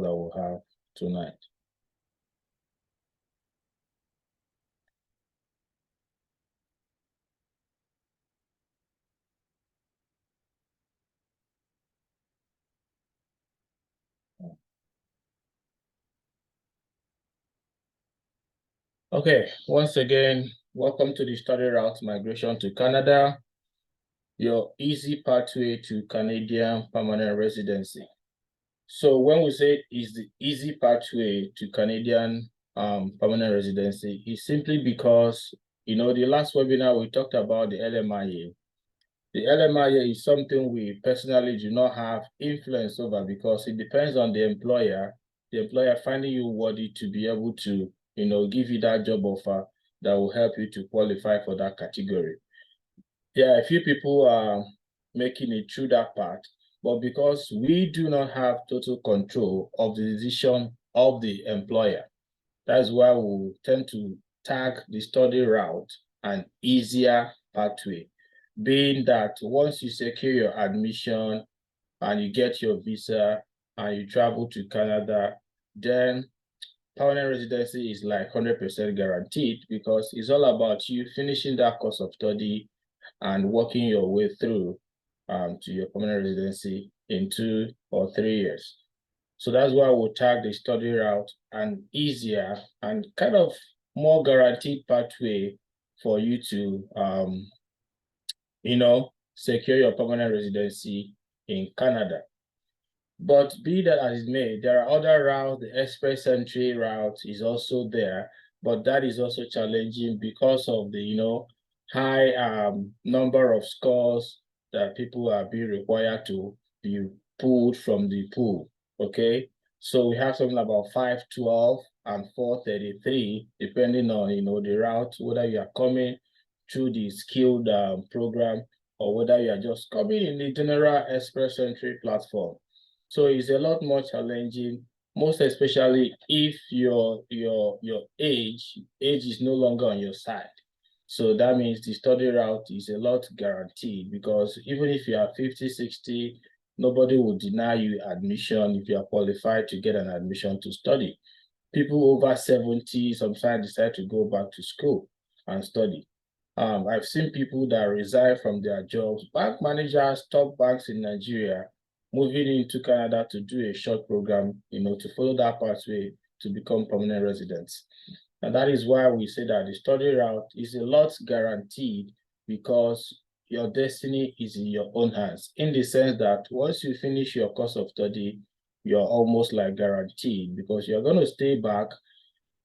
we'll have tonight. Okay, once again, welcome to the study route migration to Canada, your easy pathway to Canadian permanent residency. So when we say is the easy pathway to Canadian permanent residency, it's simply because, the last webinar we talked about the LMIA. The LMIA is something we personally do not have influence over because it depends on the employer finding you worthy to be able to, give you that job offer that will help you to qualify for that category. Yeah, a few people are making it through that part, but because we do not have total control of the decision of the employer, that's why we tend to tag the study route an easier pathway, being that once you secure your admission and you get your visa and you travel to Canada, then permanent residency is like 100% guaranteed because it's all about you finishing that course of study and working your way through to your permanent residency in 2 or 3 years. So that's why we'll tag the study route an easier and kind of more guaranteed pathway for you to, secure your permanent residency in Canada. But be that as it may, there are other routes. The express entry route is also there, but that is also challenging because of the, high number of scores that people are being required to be pulled from the pool, okay? So we have something about 512 and 433, depending on, the route, whether you are coming through the skilled program or whether you are just coming in the general express entry platform. So it's a lot more challenging, most especially if your age is no longer on your side. So that means the study route is a lot guaranteed because even if you are 50, 60, nobody will deny you admission if you are qualified to get an admission to study. People over 70 sometimes decide to go back to school and study. I've seen people that resign from their jobs, bank managers, top banks in Nigeria, moving into Canada to do a short program, to follow that pathway to become permanent residents. And that is why we say that the study route is a lot guaranteed because your destiny is in your own hands, in the sense that once you finish your course of study, you're almost like guaranteed because you're going to stay back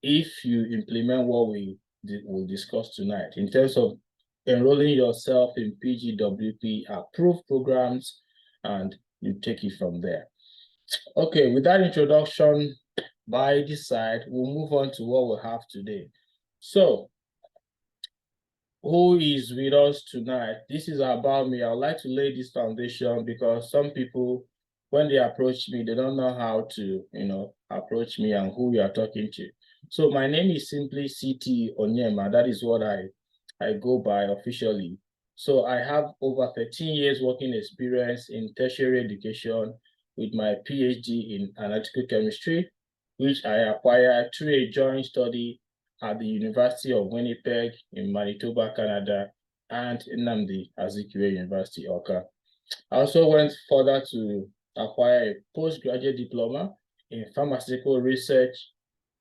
if you implement what we'll discuss tonight in terms of enrolling yourself in PGWP approved programs, and you take it from there. Okay, with that introduction by this side, we'll move on to what we have today. So, who is with us tonight? This is about me. I would like to lay this foundation because some people, when they approach me, they don't know how to, approach me and who we are talking to. So my name is simply CT Onyema. That is what I go by officially. So I have over 13 years working experience in tertiary education with my PhD in analytical chemistry, which I acquired through a joint study at the University of Winnipeg in Manitoba, Canada, and Nnamdi Azikiwe University, Oka. I also went further to acquire a postgraduate diploma in pharmaceutical research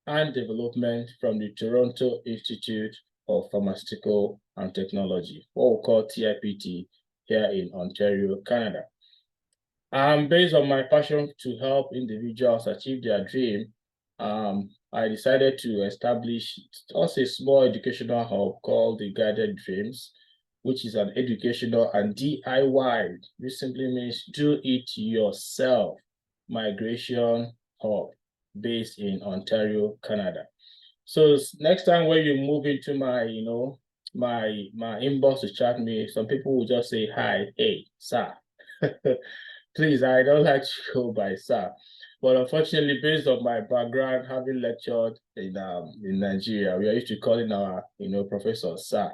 and development from the Toronto Institute of Pharmaceutical and Technology, what we call TIPT, here in Ontario, Canada. Based on my passion to help individuals achieve their dream, I decided to establish also a small educational hub called the Guided Dreams, which is an educational and DIY, which simply means do it yourself migration hub based in Ontario, Canada. So next time when you move into my, my inbox to chat me, some people will just say, hi, hey, sir. Please, I don't like to go by sir. But unfortunately, based on my background, having lectured in Nigeria, we are used to calling our, professor sir.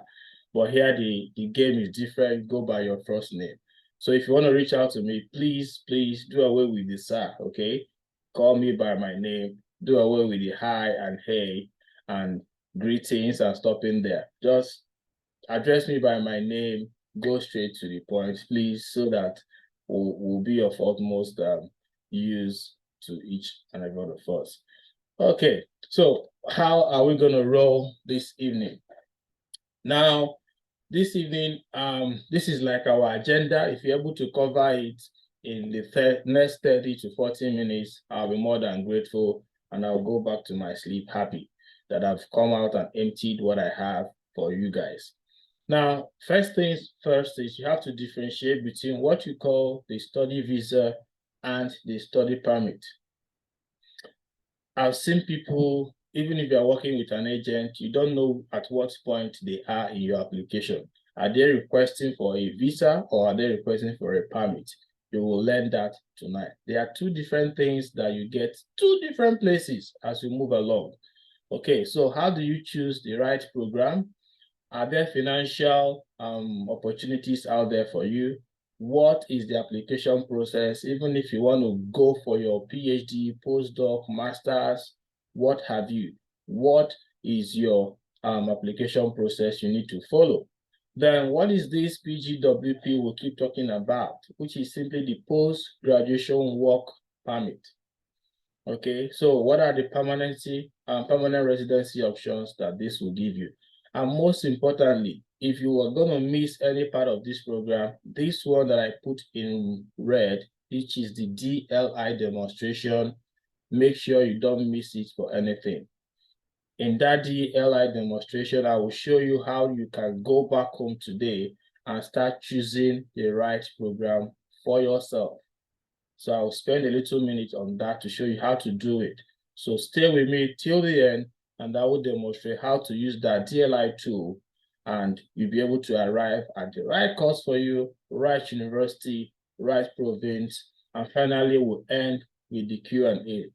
But here the game is different. Go by your first name. So if you want to reach out to me, please do away with the sir, okay? call me by my name, do away with the hi and hey and greetings and stopping there. Just address me by my name, go straight to the point, please, so that will be of utmost use to each and every one of us. Okay, so how are we going to roll this evening? Now, this evening, this is like our agenda. If you're able to cover it in the next 30 to 40 minutes, I'll be more than grateful, and I'll go back to my sleep happy that I've come out and emptied what I have for you guys. Now, first things first is you have to differentiate between what you call the study visa and the study permit. I've seen people, even if you're working with an agent, you don't know at what point they are in your application. Are they requesting for a visa or are they requesting for a permit? You will learn that tonight. There are two different things that you get, two different places as you move along. Okay, so how do you choose the right program? Are there financial opportunities out there for you? What is the application process? Even if you want to go for your PhD, postdoc, master's, what have you? What is your application process you need to follow? Then what is this PGWP we keep talking about, which is simply the post-graduation work permit? Okay, so what are the permanent residency options that this will give you? And most importantly, if you are going to miss any part of this program, this one that I put in red, which is the DLI demonstration, make sure you don't miss it for anything. In that DLI demonstration, I will show you how you can go back home today and start choosing the right program for yourself. So I'll spend a little minute on that to show you how to do it. So stay with me till the end, and I will demonstrate how to use that DLI tool, and you'll be able to arrive at the right course for you, right university, right province, and finally we'll end with the Q&A,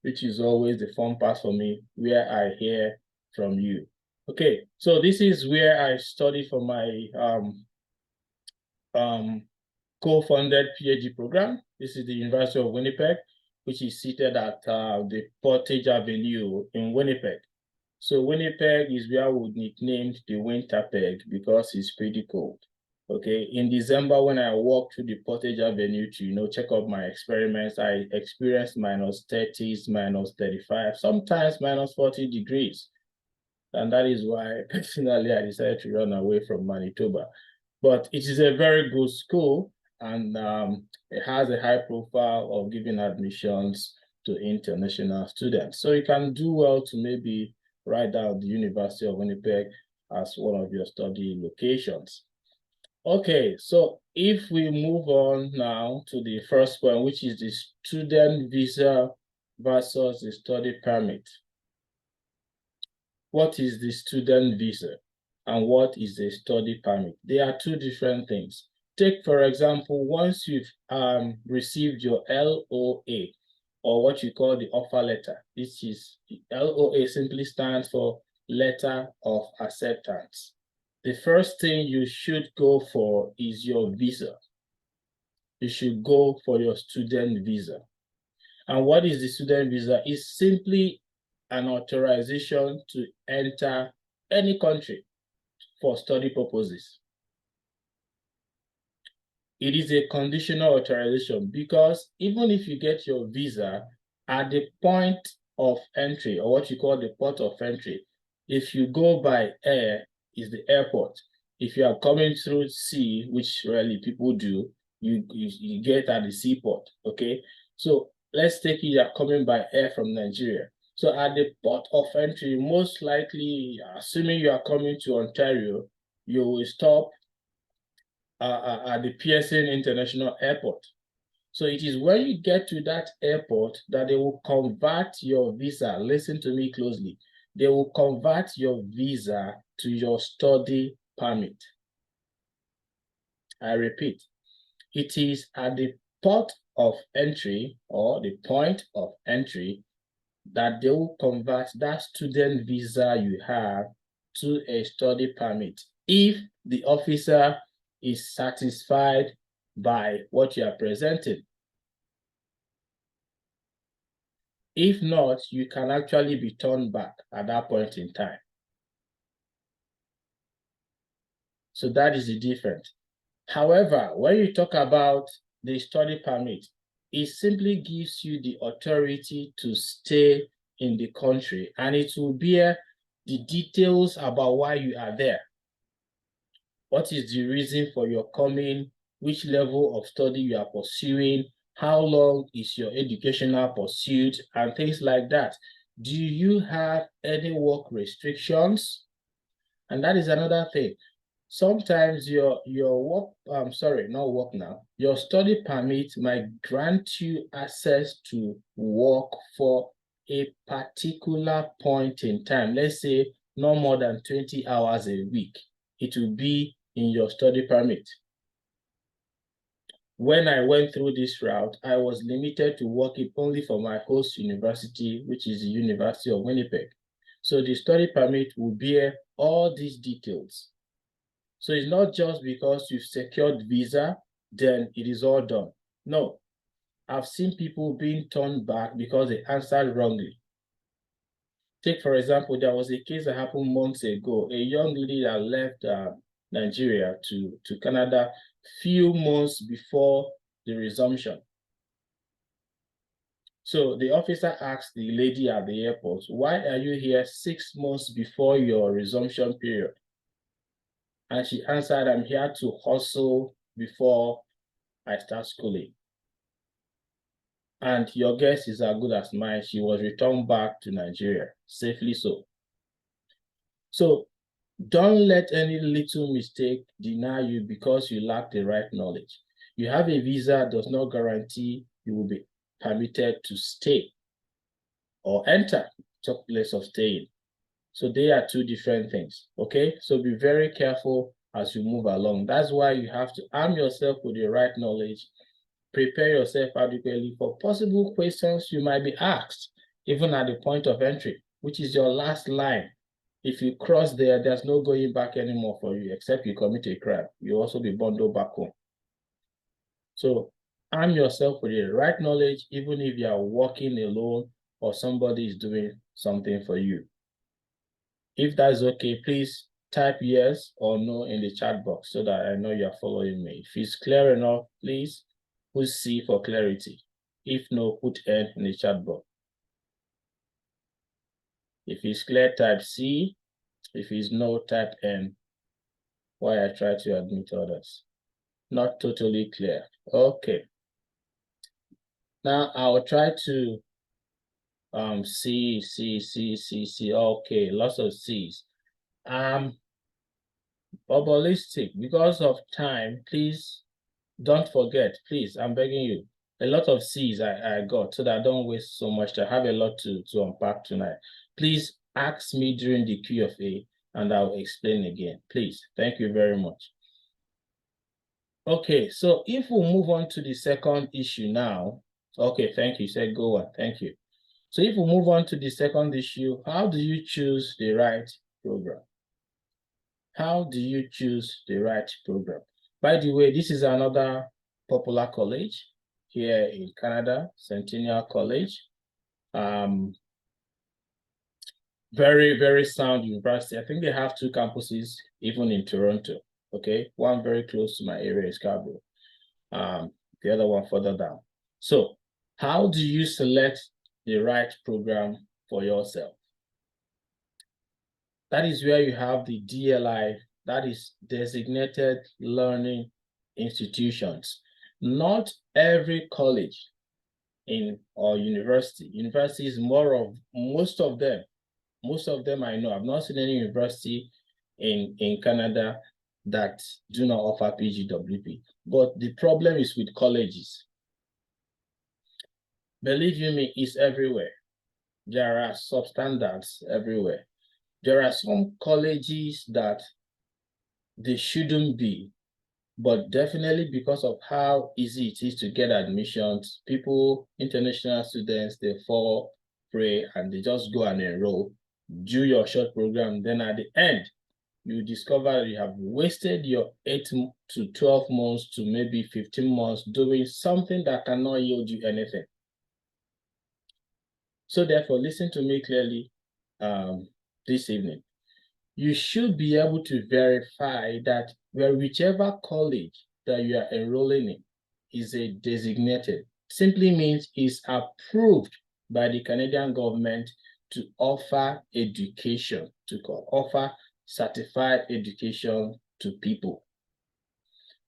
which is always the fun part for me, where I hear from you. Okay, so this is where I study for my co-funded PhD program. This is the University of Winnipeg, which is seated at the Portage Avenue in Winnipeg. So Winnipeg is where we nicknamed the winter peg because it's pretty cold. Okay, in December when I walked through the Portage Avenue to check out my experiments, I experienced -30s, -35, sometimes -40 degrees. And that is why personally I decided to run away from Manitoba. But it is a very good school, and it has a high profile of giving admissions to international students. So you can do well to maybe write down the University of Winnipeg as one of your study locations. Okay, so if we move on now to the first point, which is the student visa versus the study permit. What is the student visa and what is a study permit? They are two different things. Take, for example, once you've received your LOA, or what you call the offer letter. This is LOA simply stands for letter of acceptance. The first thing you should go for is your visa. You should go for your student visa. And what is the student visa? It's simply an authorization to enter any country for study purposes. It is a conditional authorization because even if you get your visa at the point of entry, or what you call the port of entry, if you go by air, is the airport. If you are coming through sea, which rarely people do, you get at the seaport, okay? So let's take it you're coming by air from Nigeria. So at the port of entry, most likely, assuming you are coming to Ontario, you will stop at the Pearson International Airport. So it is when you get to that airport that they will convert your visa. Listen to me closely. They will convert your visa to your study permit. I repeat, it is at the port of entry or the point of entry that they will convert that student visa you have to a study permit if the officer is satisfied by what you are presenting. If not, you can actually be turned back at that point in time. So that is the difference. However, when you talk about the study permit, it simply gives you the authority to stay in the country, and it will bear the details about why you are there. What is the reason for your coming? Which level of study you are pursuing? How long is your educational pursuit? And things like that. Do you have any work restrictions? And that is another thing. Sometimes your work, not work now, your study permit might grant you access to work for a particular point in time. Let's say no more than 20 hours a week. It will be in your study permit. When I went through this route, I was limited to working only for my host university, which is the University of Winnipeg. So the study permit will bear all these details. So it's not just because you've secured visa, then it is all done. No, I've seen people being turned back because they answered wrongly. Take, for example, there was a case that happened months ago. A young lady that left Nigeria to Canada few months before the resumption. So the officer asked the lady at the airport, why are you here 6 months before your resumption period? And she answered, I'm here to hustle before I start schooling. And your guess is as good as mine. She was returned back to Nigeria, safely so. So don't let any little mistake deny you because you lack the right knowledge. You have a visa does not guarantee you will be permitted to stay or enter the place of staying. So they are two different things, okay? So be very careful as you move along. That's why you have to arm yourself with the right knowledge, prepare yourself adequately for possible questions you might be asked, even at the point of entry, which is your last line. If you cross there, there's no going back anymore for you, except you commit a crime. You'll also be bundled back home. So arm yourself with the right knowledge, even if you are walking alone or somebody is doing something for you. If that's okay, please type yes or no in the chat box so that I know you're following me. If it's clear enough, please put C for clarity. If no, put N in the chat box. If it's clear, type C. If it's no, type N. Why I try to admit others. Not totally clear. Okay. Now I'll try to C. Okay, lots of C's. Ballistic, because of time, please don't forget, please, I'm begging you. A lot of C's I got so that I don't waste so much time. I have a lot to unpack tonight. Please ask me during the Q&A and I'll explain again. Please, thank you very much. Okay, so if we move on to the second issue now. Okay, thank you. You said go on. Thank you. So if we move on to the second issue, how do you choose the right program? How do you choose the right program? By the way, this is another popular college here in Canada, Centennial College. Very, very sound university. I think they have 2 campuses, even in Toronto. Okay, one very close to my area is Scarborough. The other one further down. So how do you select the right program for yourself? That is where you have the DLI, that is designated learning institutions. Not every college or university is more of, most of them I know. I've not seen any university in Canada that do not offer PGWP. But the problem is with colleges. Believe you me, it's everywhere. There are substandards everywhere. There are some colleges that they shouldn't be, but definitely because of how easy it is to get admissions, people, international students, they fall prey and they just go and enroll, do your short program. Then at the end, you discover you have wasted your 8 to 12 months to maybe 15 months doing something that cannot yield you anything. So therefore, listen to me clearly this evening. You should be able to verify that whichever college that you are enrolling in is a designated, simply means is approved by the Canadian government to offer education, to offer certified education to people.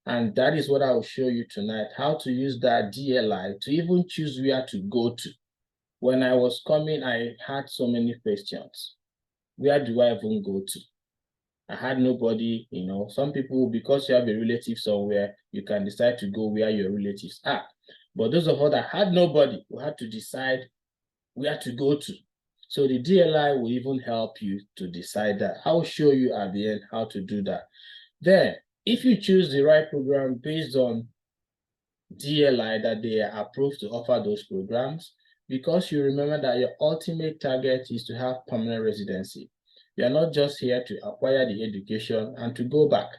And that is what I will show you tonight, how to use that DLI to even choose where to go to. When I was coming, I had so many questions. Where do I even go to? I had nobody, you know. Some people, because you have a relative somewhere, you can decide to go where your relatives are. But those of us that had nobody, we had to decide where to go to. So the DLI will even help you to decide that. I'll show you at the end how to do that. Then, if you choose the right program based on DLI that they are approved to offer those programs, because you remember that your ultimate target is to have permanent residency. You are not just here to acquire the education and to go back.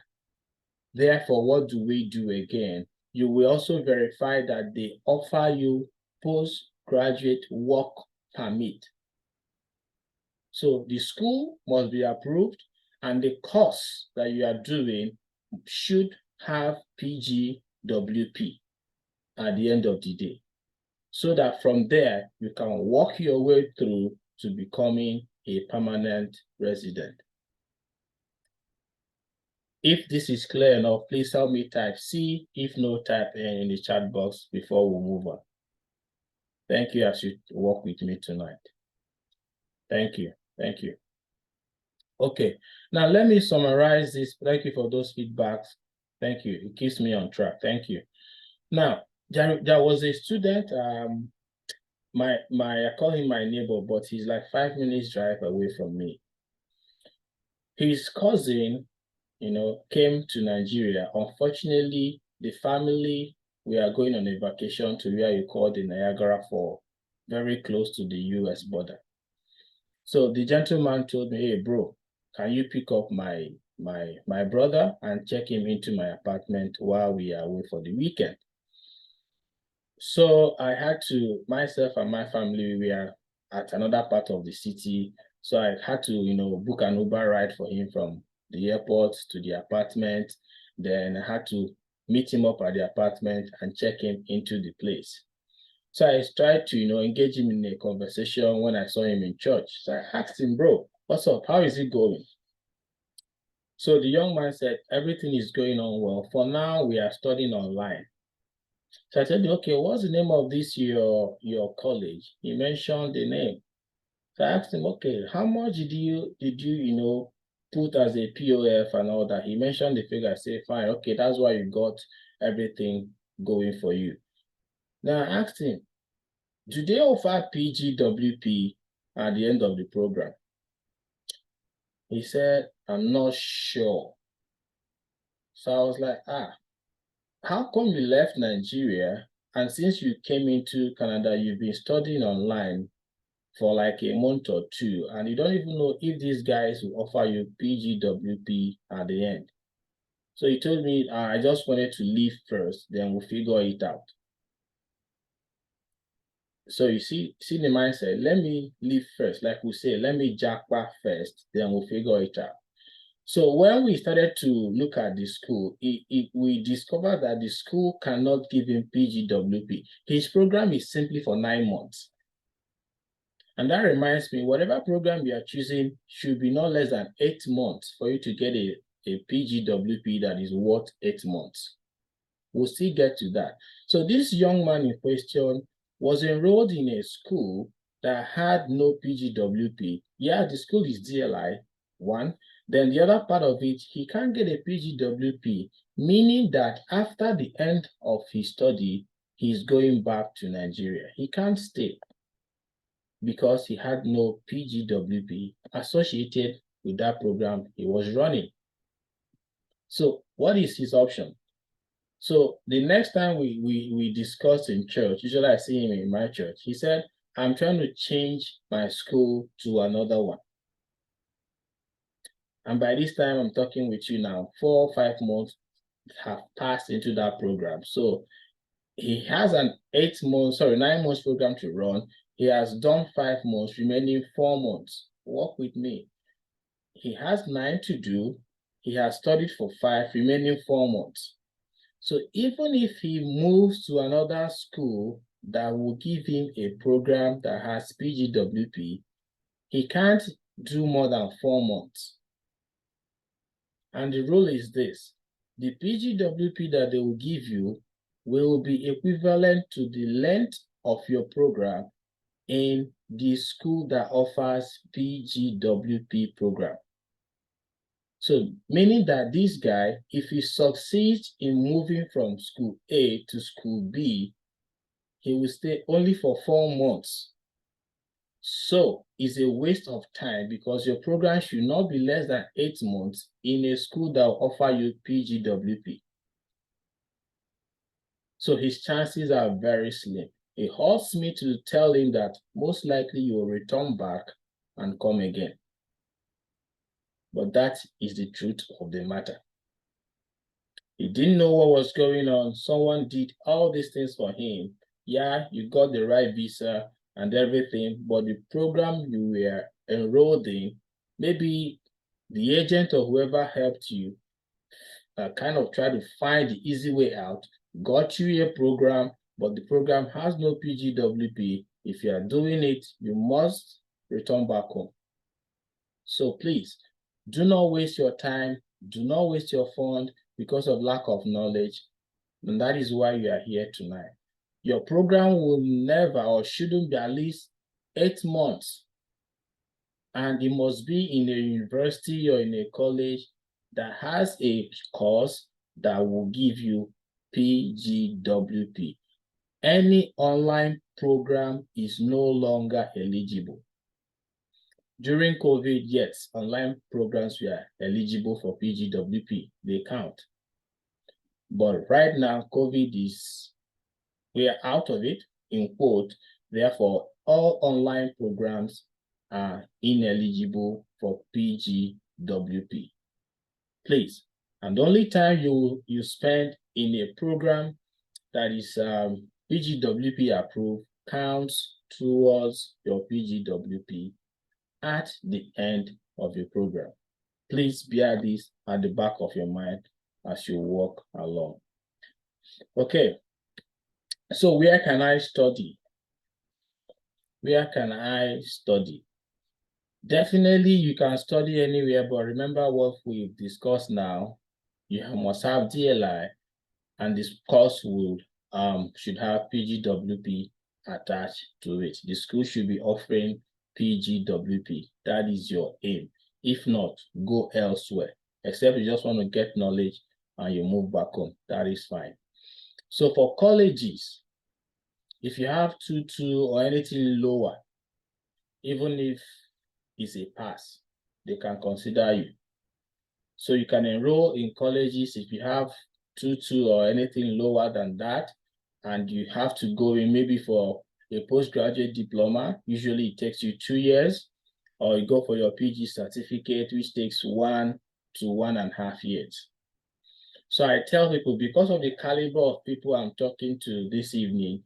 Therefore, what do we do again? You will also verify that they offer you postgraduate work permit. So the school must be approved and the course that you are doing should have PGWP at the end of the day, so that from there you can work your way through to becoming a permanent resident. If this is clear enough, please help me type C. If no, type N in the chat box before we move on. Thank you as you work with me tonight. Thank you. Thank you. Okay, now let me summarize this. Thank you for those feedbacks. Thank you. It keeps me on track. Thank you. Now, there was a student, I call him my neighbor, but he's like 5 minutes drive away from me. His cousin, you know, came to Nigeria. Unfortunately, the family, we are going on a vacation to where you call the Niagara Falls, very close to the US border. So the gentleman told me, hey, bro, can you pick up my brother and check him into my apartment while we are away for the weekend? So I had to, myself and my family, we are at another part of the city. So I had to, you know, book an Uber ride for him from the airport to the apartment. Then I had to meet him up at the apartment and check him into the place. So I tried to, you know, engage him in a conversation when I saw him in church. So I asked him, bro, what's up? How is it going? So the young man said, everything is going on well. For now, we are studying online. So I said, okay, what's the name of this your college? He mentioned the name. So I asked him, okay, how much did you you know, put as a POF and all that? He mentioned the figure. I said, fine, okay, that's why you got everything going for you. Now I asked him, do they offer PGWP at the end of the program? He said, I'm not sure. So I was like, how come you left Nigeria and since you came into Canada, you've been studying online for like a month or two, and you don't even know if these guys will offer you PGWP at the end? So he told me, I just wanted to leave first, then we'll figure it out. So you see the mindset, let me leave first, like we say, let me jackpot first, then we'll figure it out. So when we started to look at the school, we discovered that the school cannot give him PGWP. His program is simply for 9 months. And that reminds me, whatever program you are choosing should be no less than 8 months for you to get a PGWP that is worth 8 months. We'll still get to that. So this young man in question was enrolled in a school that had no PGWP. Yeah, the school is DLI, one. Then the other part of it, he can't get a PGWP, meaning that after the end of his study, he's going back to Nigeria. He can't stay because he had no PGWP associated with that program he was running. So what is his option? So the next time we discussed in church, usually I see him in my church, he said, I'm trying to change my school to another one. And by this time I'm talking with you now, 4 or 5 months have passed into that program. So he has an 9 months program to run. He has done 5 months, remaining 4 months. Work with me. He has 9 to do. He has studied for 5, remaining 4 months. So even if he moves to another school that will give him a program that has PGWP, he can't do more than 4 months. And the rule is this: the PGWP that they will give you will be equivalent to the length of your program in the school that offers PGWP program. So meaning that this guy, if he succeeds in moving from school A to school B, he will stay only for 4 months. So it's a waste of time because your program should not be less than 8 months in a school that will offer you PGWP. So his chances are very slim. It hurts me to tell him that most likely you will return back and come again. But that is the truth of the matter. He didn't know what was going on. Someone did all these things for him. Yeah, you got the right visa and everything, but the program you were enrolled in, maybe the agent or whoever helped you kind of tried to find the easy way out, got you a program, but the program has no PGWP. If you are doing it, you must return back home. So please, do not waste your time, do not waste your fund because of lack of knowledge. And that is why you are here tonight. Your program will never or shouldn't be at least 8 months. And it must be in a university or in a college that has a course that will give you PGWP. Any online program is no longer eligible. During COVID, yes, online programs were eligible for PGWP. They count. But right now, COVID we are out of it, in quote. Therefore, all online programs are ineligible for PGWP. Please, and the only time you spend in a program that is PGWP approved counts towards your PGWP at the end of your program. Please bear this at the back of your mind as you walk along. Okay, so where can I study? Where can I study? Definitely you can study anywhere, but remember what we've discussed now. You must have DLI, and this course should have PGWP attached to it. The school should be offering PGWP. That is your aim. If not, go elsewhere. Except you just want to get knowledge and you move back home. That is fine. So for colleges, if you have 2.2 or anything lower, even if it's a pass, they can consider you. So you can enroll in colleges if you have 2.2 or anything lower than that, and you have to go in maybe for a postgraduate diploma. Usually it takes you 2 years, or you go for your PG certificate, which takes 1 to 1.5 years. So I tell people, because of the caliber of people I'm talking to this evening,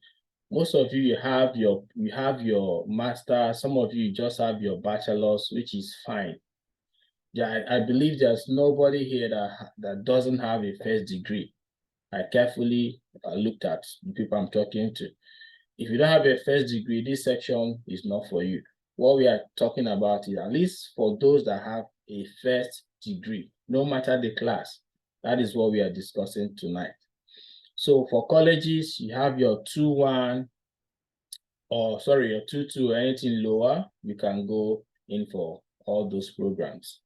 most of you have your master, some of you just have your bachelor's, which is fine. Yeah, I believe there's nobody here that doesn't have a first degree. I carefully looked at the people I'm talking to. If you don't have a first degree, this section is not for you. What we are talking about is at least for those that have a first degree, no matter the class. That is what we are discussing tonight. So for colleges, you have your 2.1, or sorry, your 2.2 or anything lower, you can go in for all those programs.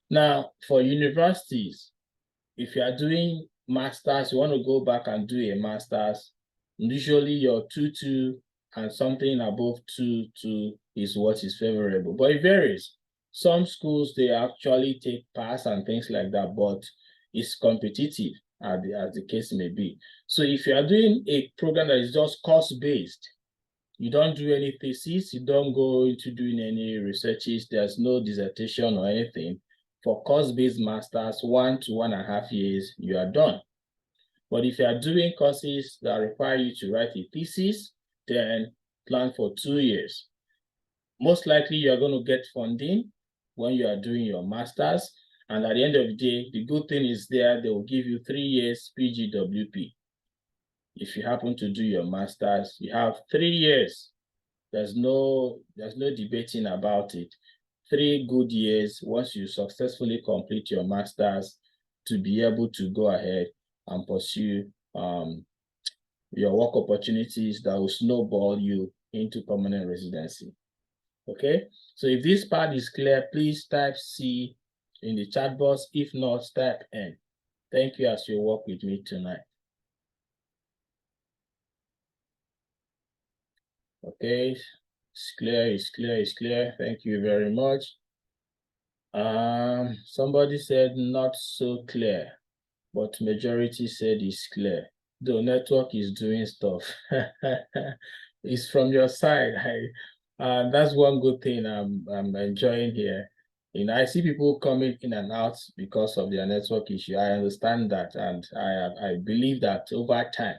Now, for universities, if you are doing masters, you want to go back and do a master's, usually your 2.2 and something above 2.2 is what is favorable, but it varies. Some schools, they actually take pass and things like that, but it's competitive as the case may be. So if you are doing a program that is just course-based, you don't do any thesis, you don't go into doing any researches, there's no dissertation or anything. For course-based masters, 1 to 1.5 years, you are done. But if you are doing courses that require you to write a thesis, then plan for 2 years. Most likely you are going to get funding when you are doing your master's. And at the end of the day, the good thing is there, they will give you 3 years PGWP. If you happen to do your master's, you have 3 years. There's no debating about it. 3 good years once you successfully complete your master's to be able to go ahead and pursue your work opportunities that will snowball you into permanent residency. Okay, so if this part is clear, please type C in the chat box. If not, type N. Thank you as you work with me tonight. Okay, it's clear, it's clear, it's clear. Thank you very much. Somebody said not so clear, but majority said it's clear. The network is doing stuff. It's from your side. That's one good thing I'm enjoying here. You know, I see people coming in and out because of their network issue. I understand that, and I believe that over time,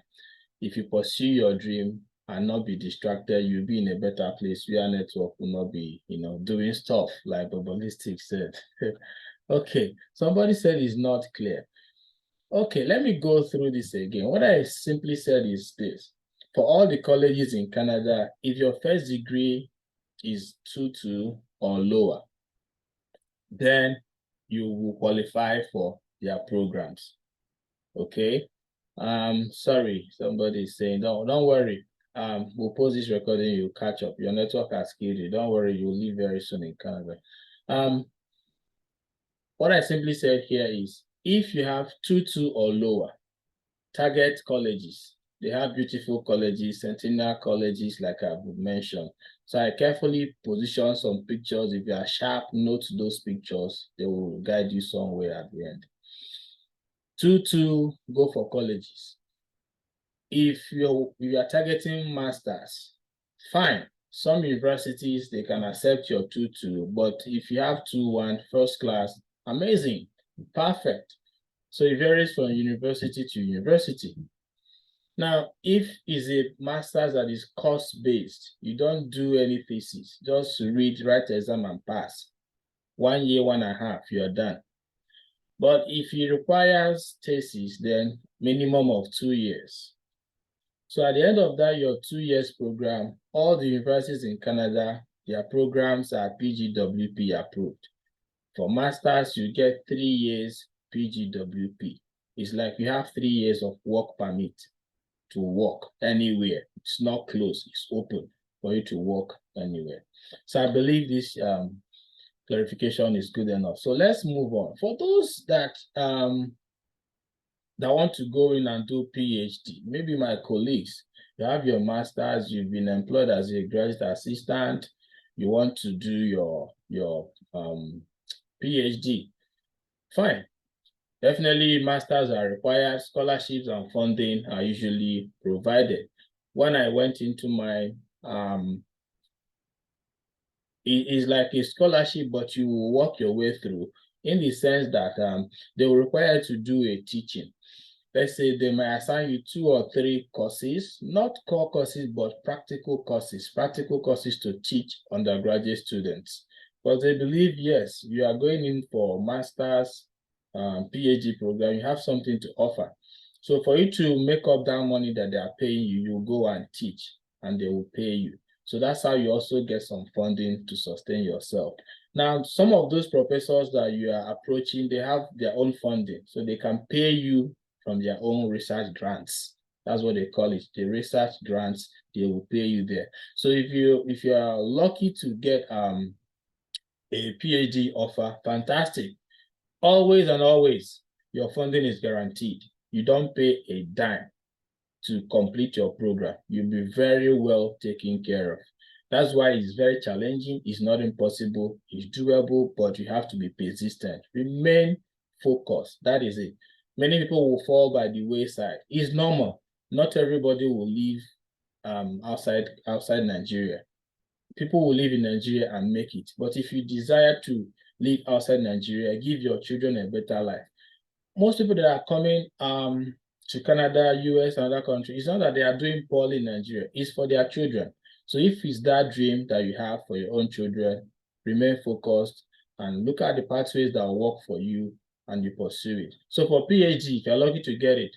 if you pursue your dream and not be distracted, you'll be in a better place where network will not be, you know, doing stuff like Bobalistic said. Okay, somebody said it's not clear. Okay, let me go through this again. What I simply said is this. For all the colleges in Canada, if your first degree is 2.2 or lower, then you will qualify for their programs. Okay. Sorry, somebody is saying, don't worry. We'll post this recording, you'll catch up. Your network has killed you. Don't worry, you'll leave very soon in Canada. What I simply said here is, if you have 2.2 or lower, target colleges. They have beautiful colleges, centennial colleges, like I've mentioned. So I carefully position some pictures. If you are sharp, note those pictures. They will guide you somewhere at the end. 2.2, go for colleges. If you are targeting masters, fine. Some universities, they can accept your 2.2, but if you have 2.1 first class, amazing, perfect. So it varies from university to university. Now, if it's a master's that is course-based, you don't do any thesis, just read, write exam and pass. 1 year, 1.5, you're done. But if it requires thesis, then minimum of 2 years. So at the end of that, your 2 years program, all the universities in Canada, their programs are PGWP approved. For masters, you get 3 years PGWP. It's like you have 3 years of work permit to work anywhere. It's not closed, it's open for you to work anywhere. So I believe this clarification is good enough. So let's move on. For those that want to go in and do PhD, maybe my colleagues, you have your master's, you've been employed as a graduate assistant, you want to do your PhD, fine. Definitely, masters are required. Scholarships and funding are usually provided. When I went into my, it is like a scholarship, but you will work your way through in the sense that they will require you to do a teaching. Let's say they may assign you 2 or 3 courses, not core courses, but practical courses to teach undergraduate students. But they believe, yes, you are going in for master's, PhD program, you have something to offer. So for you to make up that money that they are paying you, you go and teach and they will pay you. So that's how you also get some funding to sustain yourself. Now, some of those professors that you are approaching, they have their own funding, so they can pay you from their own research grants. That's what they call it, the research grants, they will pay you there. So if you are lucky to get a PhD offer, fantastic. Always and always, your funding is guaranteed. You don't pay a dime to complete your program. You'll be very well taken care of. That's why it's very challenging. It's not impossible. It's doable, but you have to be persistent. Remain focused. That is it. Many people will fall by the wayside. It's normal. Not everybody will live outside Nigeria. People will live in Nigeria and make it. But if you desire to live outside Nigeria, give your children a better life. Most people that are coming to Canada, US, and other countries, it's not that they are doing poorly in Nigeria. It's for their children. So if it's that dream that you have for your own children, remain focused and look at the pathways that will work for you and you pursue it. So for PhD, if you're lucky to get it,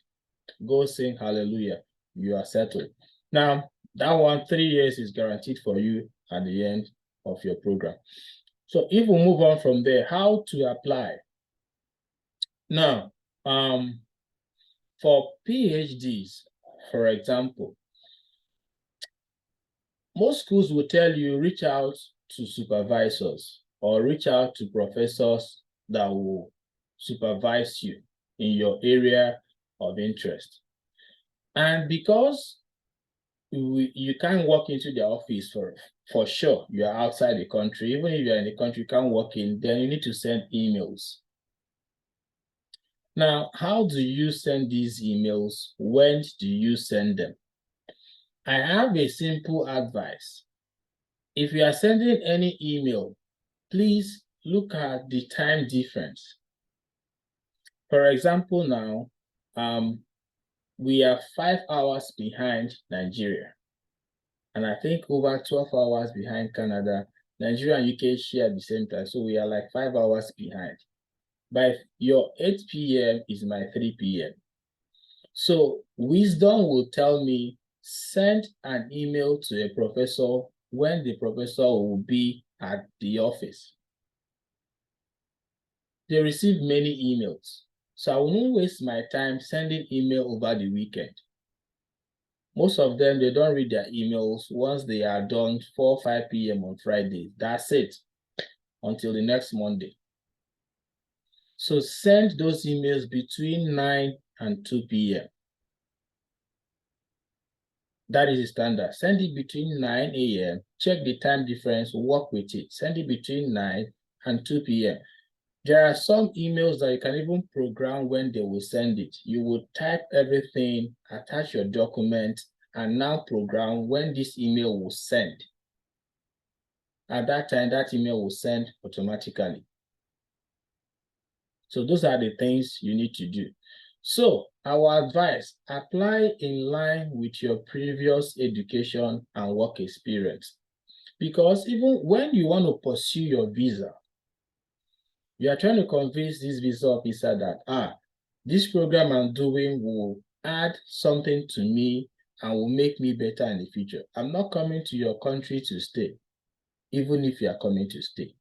go sing hallelujah. You are settled. Now, that one, 3 years is guaranteed for you at the end of your program. So if we move on from there, how to apply? Now, for PhDs, for example, most schools will tell you reach out to supervisors or reach out to professors that will supervise you in your area of interest. And because you can't walk into the office for sure, you are outside the country. Even if you're in the country, you can't walk in, then you need to send emails. Now, how do you send these emails? When do you send them? I have a simple advice. If you are sending any email, please look at the time difference. For example, now, we are 5 hours behind Nigeria. And I think over 12 hours behind Canada. Nigeria and UK share at the same time. So we are like 5 hours behind. By your 8 p.m. is my 3 p.m. So wisdom will tell me, send an email to a professor when the professor will be at the office. They receive many emails. So I won't waste my time sending email over the weekend. Most of them, they don't read their emails once they are done 4 or 5 p.m. on Friday. That's it until the next Monday. So send those emails between 9 and 2 p.m. That is the standard. Send it between 9 a.m. Check the time difference, work with it. Send it between 9 and 2 p.m. There are some emails that you can even program when they will send it. You will type everything, attach your document, and now program when this email will send. At that time, that email will send automatically. So those are the things you need to do. So our advice, apply in line with your previous education and work experience. Because even when you want to pursue your visa, you are trying to convince this visa officer that, this program I'm doing will add something to me and will make me better in the future. I'm not coming to your country to stay, even if you are coming to stay.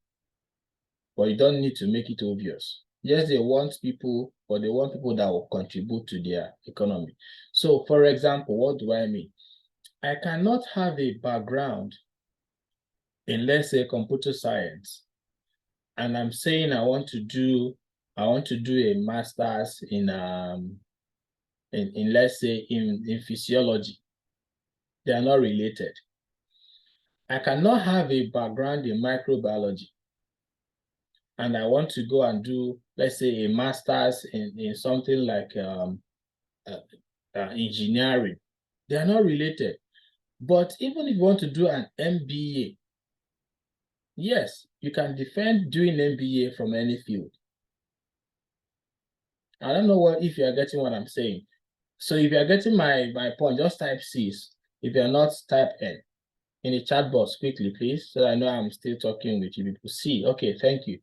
But you don't need to make it obvious. Yes, they want people, but they want people that will contribute to their economy. So, for example, what do I mean? I cannot have a background in, let's say, computer science, and I'm saying I want to do a master's in let's say in physiology. They are not related. I cannot have a background in microbiology, and I want to go and do, let's say, a master's in something like engineering. They are not related. But even if you want to do an MBA, yes, you can defend doing MBA from any field. I don't know if you are getting what I'm saying. So if you are getting my point, just type C. If you're not, type N in the chat box quickly, please, so I know I'm still talking with you people. C, okay, thank you.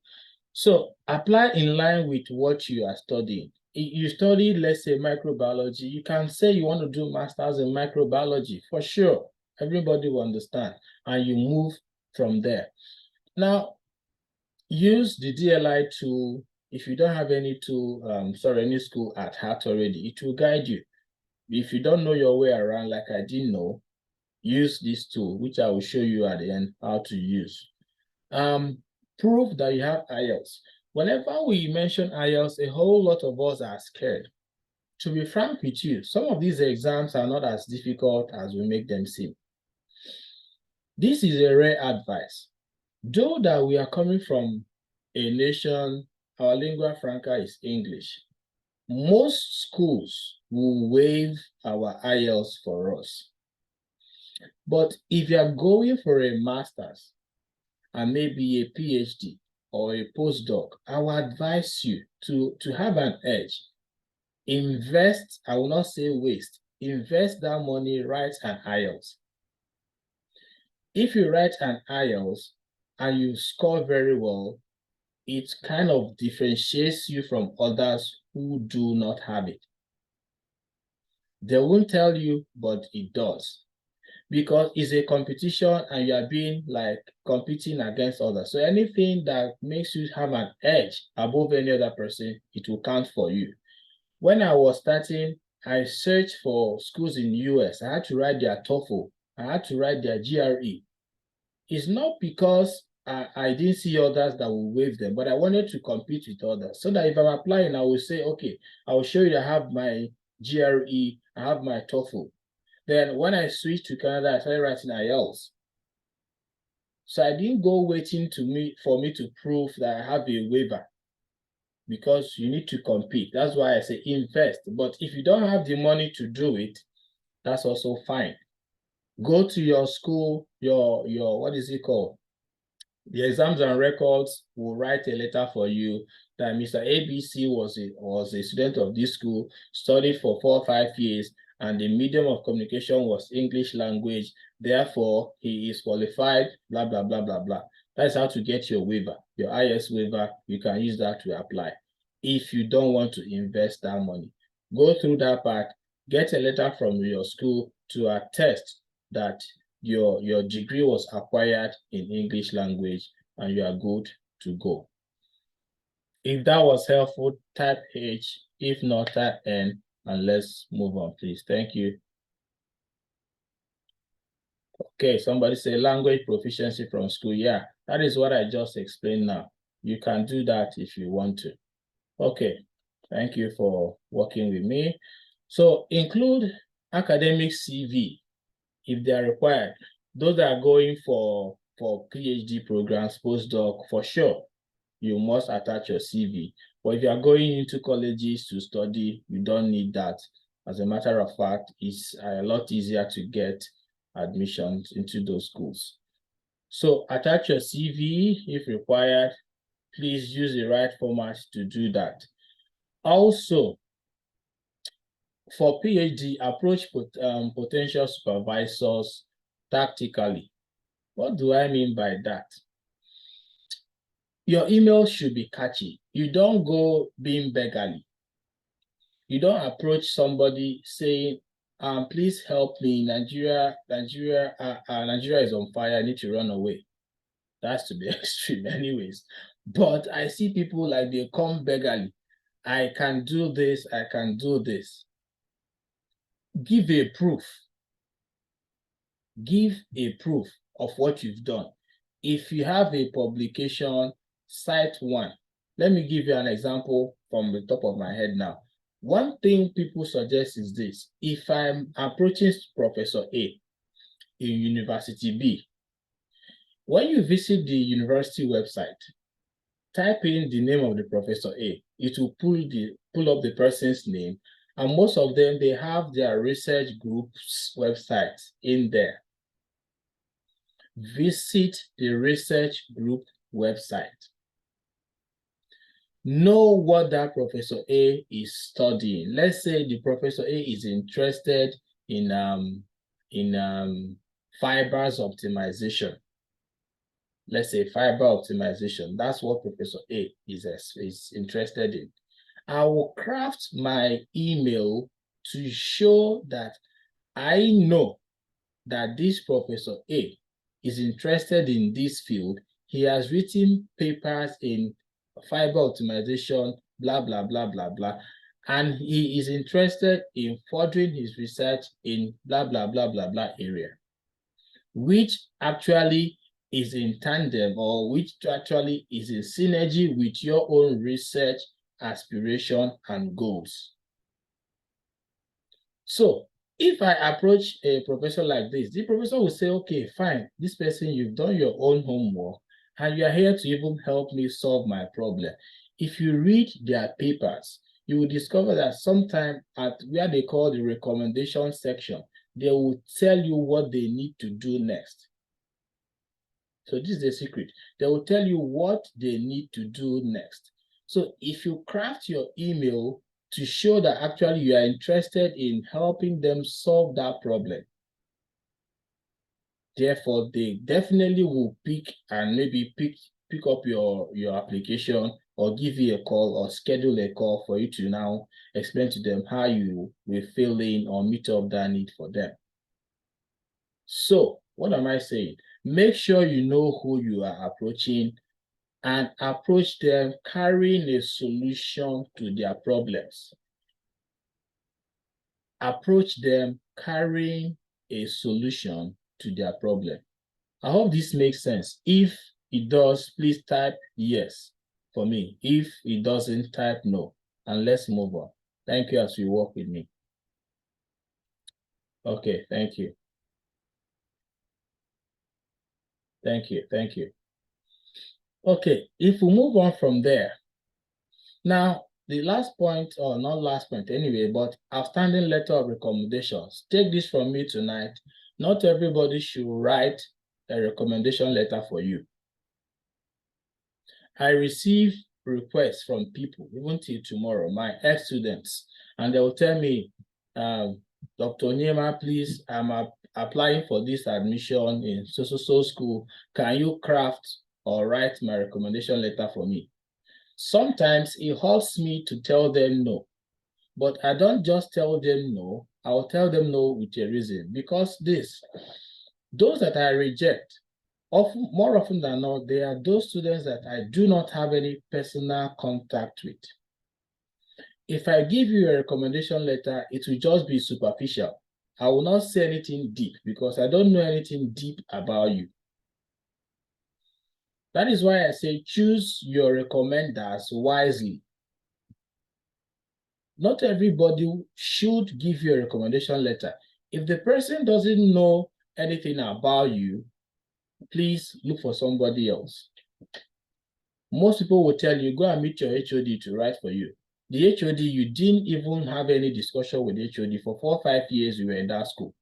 So apply in line with what you are studying. If you study, let's say, microbiology, you can say you want to do masters in microbiology, for sure. Everybody will understand, and you move from there. Now, use the DLI tool. If you don't have any tool, any school at heart already, it will guide you. If you don't know your way around, like I didn't know, use this tool, which I will show you at the end how to use. Prove that you have IELTS. Whenever we mention IELTS, a whole lot of us are scared. To be frank with you, some of these exams are not as difficult as we make them seem. This is a rare advice. Though that we are coming from a nation, our lingua franca is English. Most schools will waive our IELTS for us. But if you are going for a master's and maybe a PhD or a postdoc, I will advise you to have an edge. Invest, I will not say waste, invest that money, write an IELTS. If you write an IELTS and you score very well, it kind of differentiates you from others who do not have it. They won't tell you, but it does. Because it's a competition and you are being like competing against others. So anything that makes you have an edge above any other person, it will count for you. When I was starting, I searched for schools in the US. I had to write their TOEFL. I had to write their GRE. It's not because I didn't see others that will waive them, but I wanted to compete with others so that if I'm applying, I will say, okay, I will show you I have my GRE, I have my TOEFL. Then when I switched to Canada, I started writing IELTS. So I didn't go waiting for me to prove that I have a waiver, because you need to compete. That's why I say invest. But if you don't have the money to do it, that's also fine. Go to your school, your what is it called? The exams and records will write a letter for you that Mr. ABC was a student of this school, studied for 4 or 5 years, and the medium of communication was English language. Therefore, he is qualified, blah, blah, blah, blah, blah. That's how to get your waiver, your IS waiver. You can use that to apply. If you don't want to invest that money, go through that part, get a letter from your school to attest that your degree was acquired in English language and you are good to go. If that was helpful, type H. If not, type N, and let's move on, please. Thank you. Okay, somebody say language proficiency from school. Yeah, that is what I just explained now. You can do that if you want to. Okay, thank you for working with me. So include academic CV if they are required. Those that are going for PhD programs, postdoc, for sure, you must attach your CV. But if you are going into colleges to study, you don't need that. As a matter of fact, it's a lot easier to get admissions into those schools. So attach your CV if required. Please use the right format to do that. Also, for PhD, approach potential supervisors tactically. What do I mean by that? Your email should be catchy. You don't go being beggarly. You don't approach somebody saying, please help me, Nigeria is on fire, I need to run away. That's to be extreme anyways. But I see people like they come beggarly. I can do this, I can do this. Give a proof. Give a proof of what you've done. If you have a publication, cite one. Let me give you an example from the top of my head now. One thing people suggest is this. If I'm approaching Professor A in University B, when you visit the university website, type in the name of the Professor A. It will pull up the person's name, and most of them, they have their research group's websites in there. Visit the research group website. Know what that Professor A is studying. Let's say the Professor A is interested in fibers optimization. Let's say fiber optimization. That's what Professor A is interested in. I will craft my email to show that I know that this Professor A is interested in this field. He has written papers in fiber optimization, blah, blah, blah, blah, blah. And he is interested in furthering his research in blah, blah, blah, blah, blah area, which actually is in tandem, or which actually is in synergy with your own research aspiration and goals. So if I approach a professor like this, the professor will say, okay, fine, this person, you've done your own homework and you are here to even help me solve my problem. If you read their papers, you will discover that sometimes at where they call the recommendation section, they will tell you what they need to do next. So this is the secret. They will tell you what they need to do next. So if you craft your email to show that actually you are interested in helping them solve that problem, Therefore, they definitely will pick and maybe pick up your application or give you a call or schedule a call for you to now explain to them how you will fill in or meet up that need for them. So what am I saying? Make sure you know who you are approaching and approach them carrying a solution to their problems. Approach them carrying a solution to their problem. I hope this makes sense. If it does, please type yes for me. If it doesn't, type no. And let's move on. Thank you as you work with me. Okay, thank you. Thank you, thank you. Okay, if we move on from there. Now, the last point, or not last point anyway, but outstanding letter of recommendations. Take this from me tonight. Not everybody should write a recommendation letter for you. I receive requests from people, even till tomorrow, my ex-students, and they will tell me, Dr. Onyema, please, I'm applying for this admission in so school. Can you craft or write my recommendation letter for me? Sometimes it hurts me to tell them no, but I don't just tell them no, I'll tell them no with a reason, because those that I reject, more often than not, they are those students that I do not have any personal contact with. If I give you a recommendation letter, it will just be superficial. I will not say anything deep because I don't know anything deep about you. That is why I say choose your recommenders wisely. Not everybody should give you a recommendation letter. If the person doesn't know anything about you, please look for somebody else. Most people will tell you, go and meet your HOD to write for you. The HOD, you didn't even have any discussion with the HOD for 4 or 5 years you were in that school.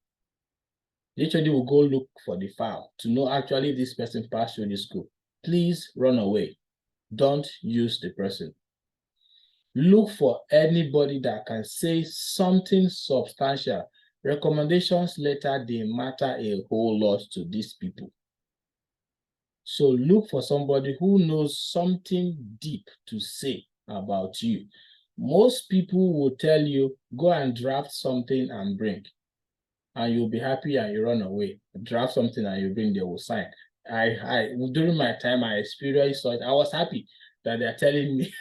The HOD will go look for the file to know actually this person passed through the school. Please run away. Don't use the person. Look for anybody that can say something substantial. Recommendations letter, they matter a whole lot to these people. So look for somebody who knows something deep to say about you. Most people will tell you, go and draft something and bring. And you'll be happy and you run away. Draft something and you bring, they will sign. During my time, I experienced it. I was happy that they're telling me,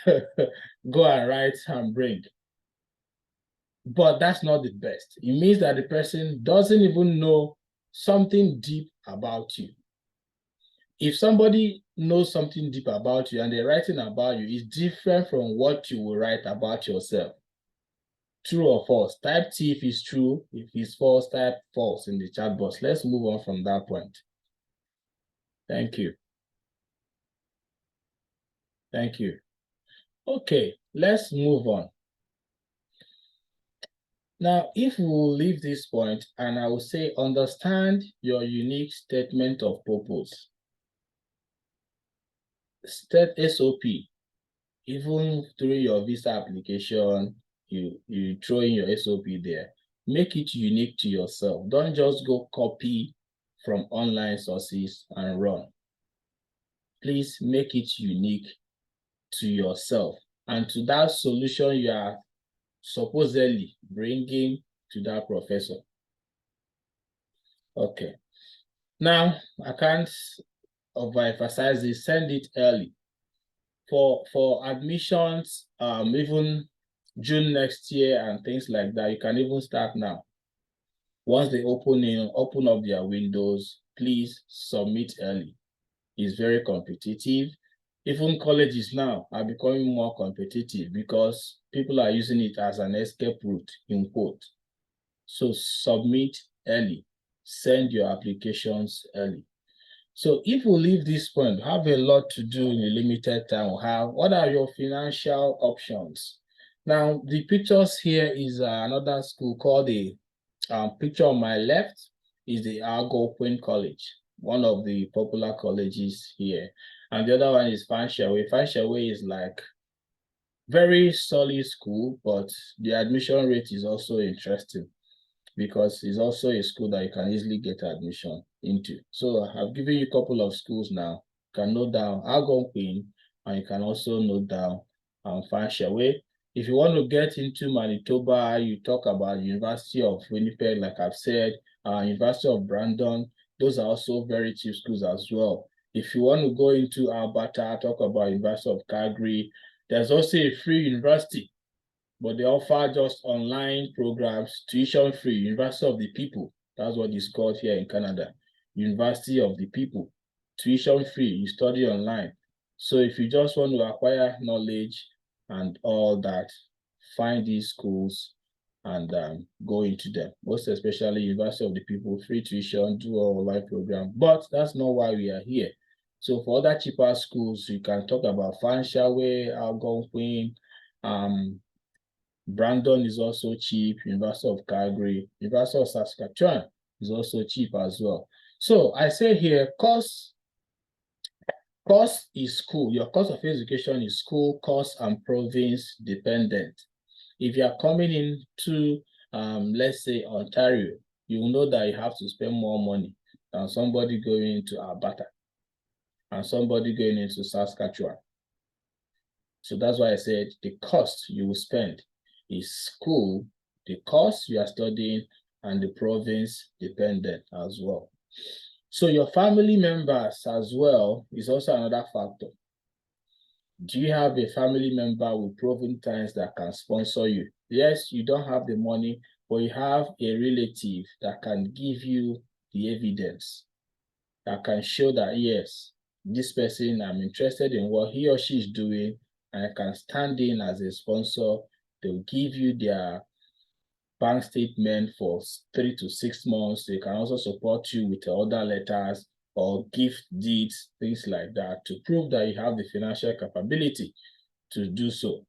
go and write and bring. But that's not the best. It means that the person doesn't even know something deep about you. If somebody knows something deep about you and they're writing about you, it's different from what you will write about yourself. True or false? Type T if it's true. If it's false, type false in the chat box. Let's move on from that point. Thank you. Thank you. Okay, let's move on. Now, if we will leave this point, and I will say, understand your unique statement of purpose. State SOP. Even during your visa application, you throw in your SOP there. Make it unique to yourself. Don't just go copy from online sources and run. Please make it unique to yourself and to that solution you are supposedly bringing to that professor. Okay. Now, I can't overemphasize this. Send it early. For admissions, even June next year and things like that, you can even start now. Once they open up their windows, please submit early. It's very competitive. Even colleges now are becoming more competitive because people are using it as an escape route, in quote. So submit early. Send your applications early. So if we leave this point, have a lot to do in a limited time. What are your financial options? Now, the pictures here is another school called the picture on my left is the Argo Queen College, one of the popular colleges here. And the other one is Fanshawe. Fanshawe is like very solid school, but the admission rate is also interesting because it's also a school that you can easily get admission. into. So I've given you a couple of schools now. You can note down Algonquin, and you can also note down Fanshawe. If you want to get into Manitoba, you talk about University of Winnipeg, like I've said, University of Brandon. Those are also very cheap schools as well. If you want to go into Alberta, talk about University of Calgary. There's also a free university, but they offer just online programs, tuition free, University of the People. That's what it's called here in Canada. University of the People, tuition free, you study online. So if you just want to acquire knowledge and all that, find these schools and go into them. Most especially University of the People, free tuition, do all online program. But that's not why we are here. So for other cheaper schools, you can talk about Fanshawe, Algonquin, Brandon is also cheap. University of Calgary, University of Saskatchewan is also cheap as well. So I say here, cost is school. Your cost of education is school, cost, and province dependent. If you are coming into, let's say, Ontario, you will know that you have to spend more money than somebody going into Alberta and somebody going into Saskatchewan. So that's why I said the cost you will spend is school, the cost you are studying, and the province dependent as well. So your family members as well is also another factor. Do you have a family member with proven ties that can sponsor you? Yes, you don't have the money, but you have a relative that can give you the evidence, that can show that, yes, this person, I'm interested in what he or she is doing, and I can stand in as a sponsor. They'll give you their bank statement for 3 to 6 months. They can also support you with other letters or gift deeds, things like that, to prove that you have the financial capability to do so.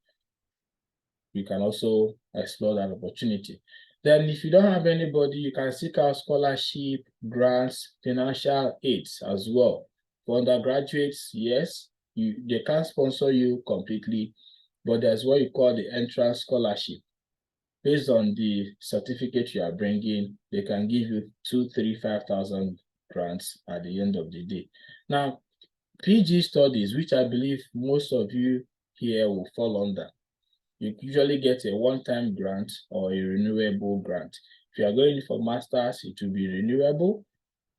You can also explore that opportunity. Then if you don't have anybody, you can seek out scholarship, grants, financial aids as well. For undergraduates, yes, they can't sponsor you completely, but there's what you call the entrance scholarship. Based on the certificate you are bringing, they can give you 2,000, 3,000, 5,000 grants at the end of the day. Now, PG studies, which I believe most of you here will fall under, you usually get a one-time grant or a renewable grant. If you are going for masters, it will be renewable.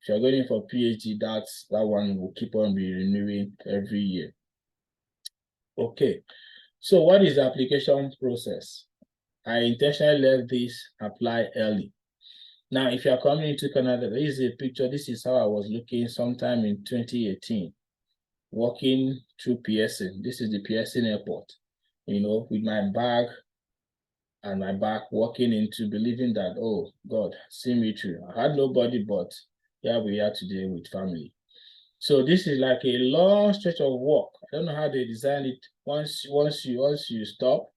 If you're going for PhD, that one will keep on be renewing every year. Okay, so what is the application process? I intentionally left this apply early. Now, if you're coming into Canada, this is a picture. This is how I was looking sometime in 2018, walking through Pearson. This is the Pearson airport, you know, with my bag and my back walking into believing that, oh, God, see me through. I had nobody, but here we are today with family. So this is like a long stretch of walk. I don't know how they designed it. Once you stop,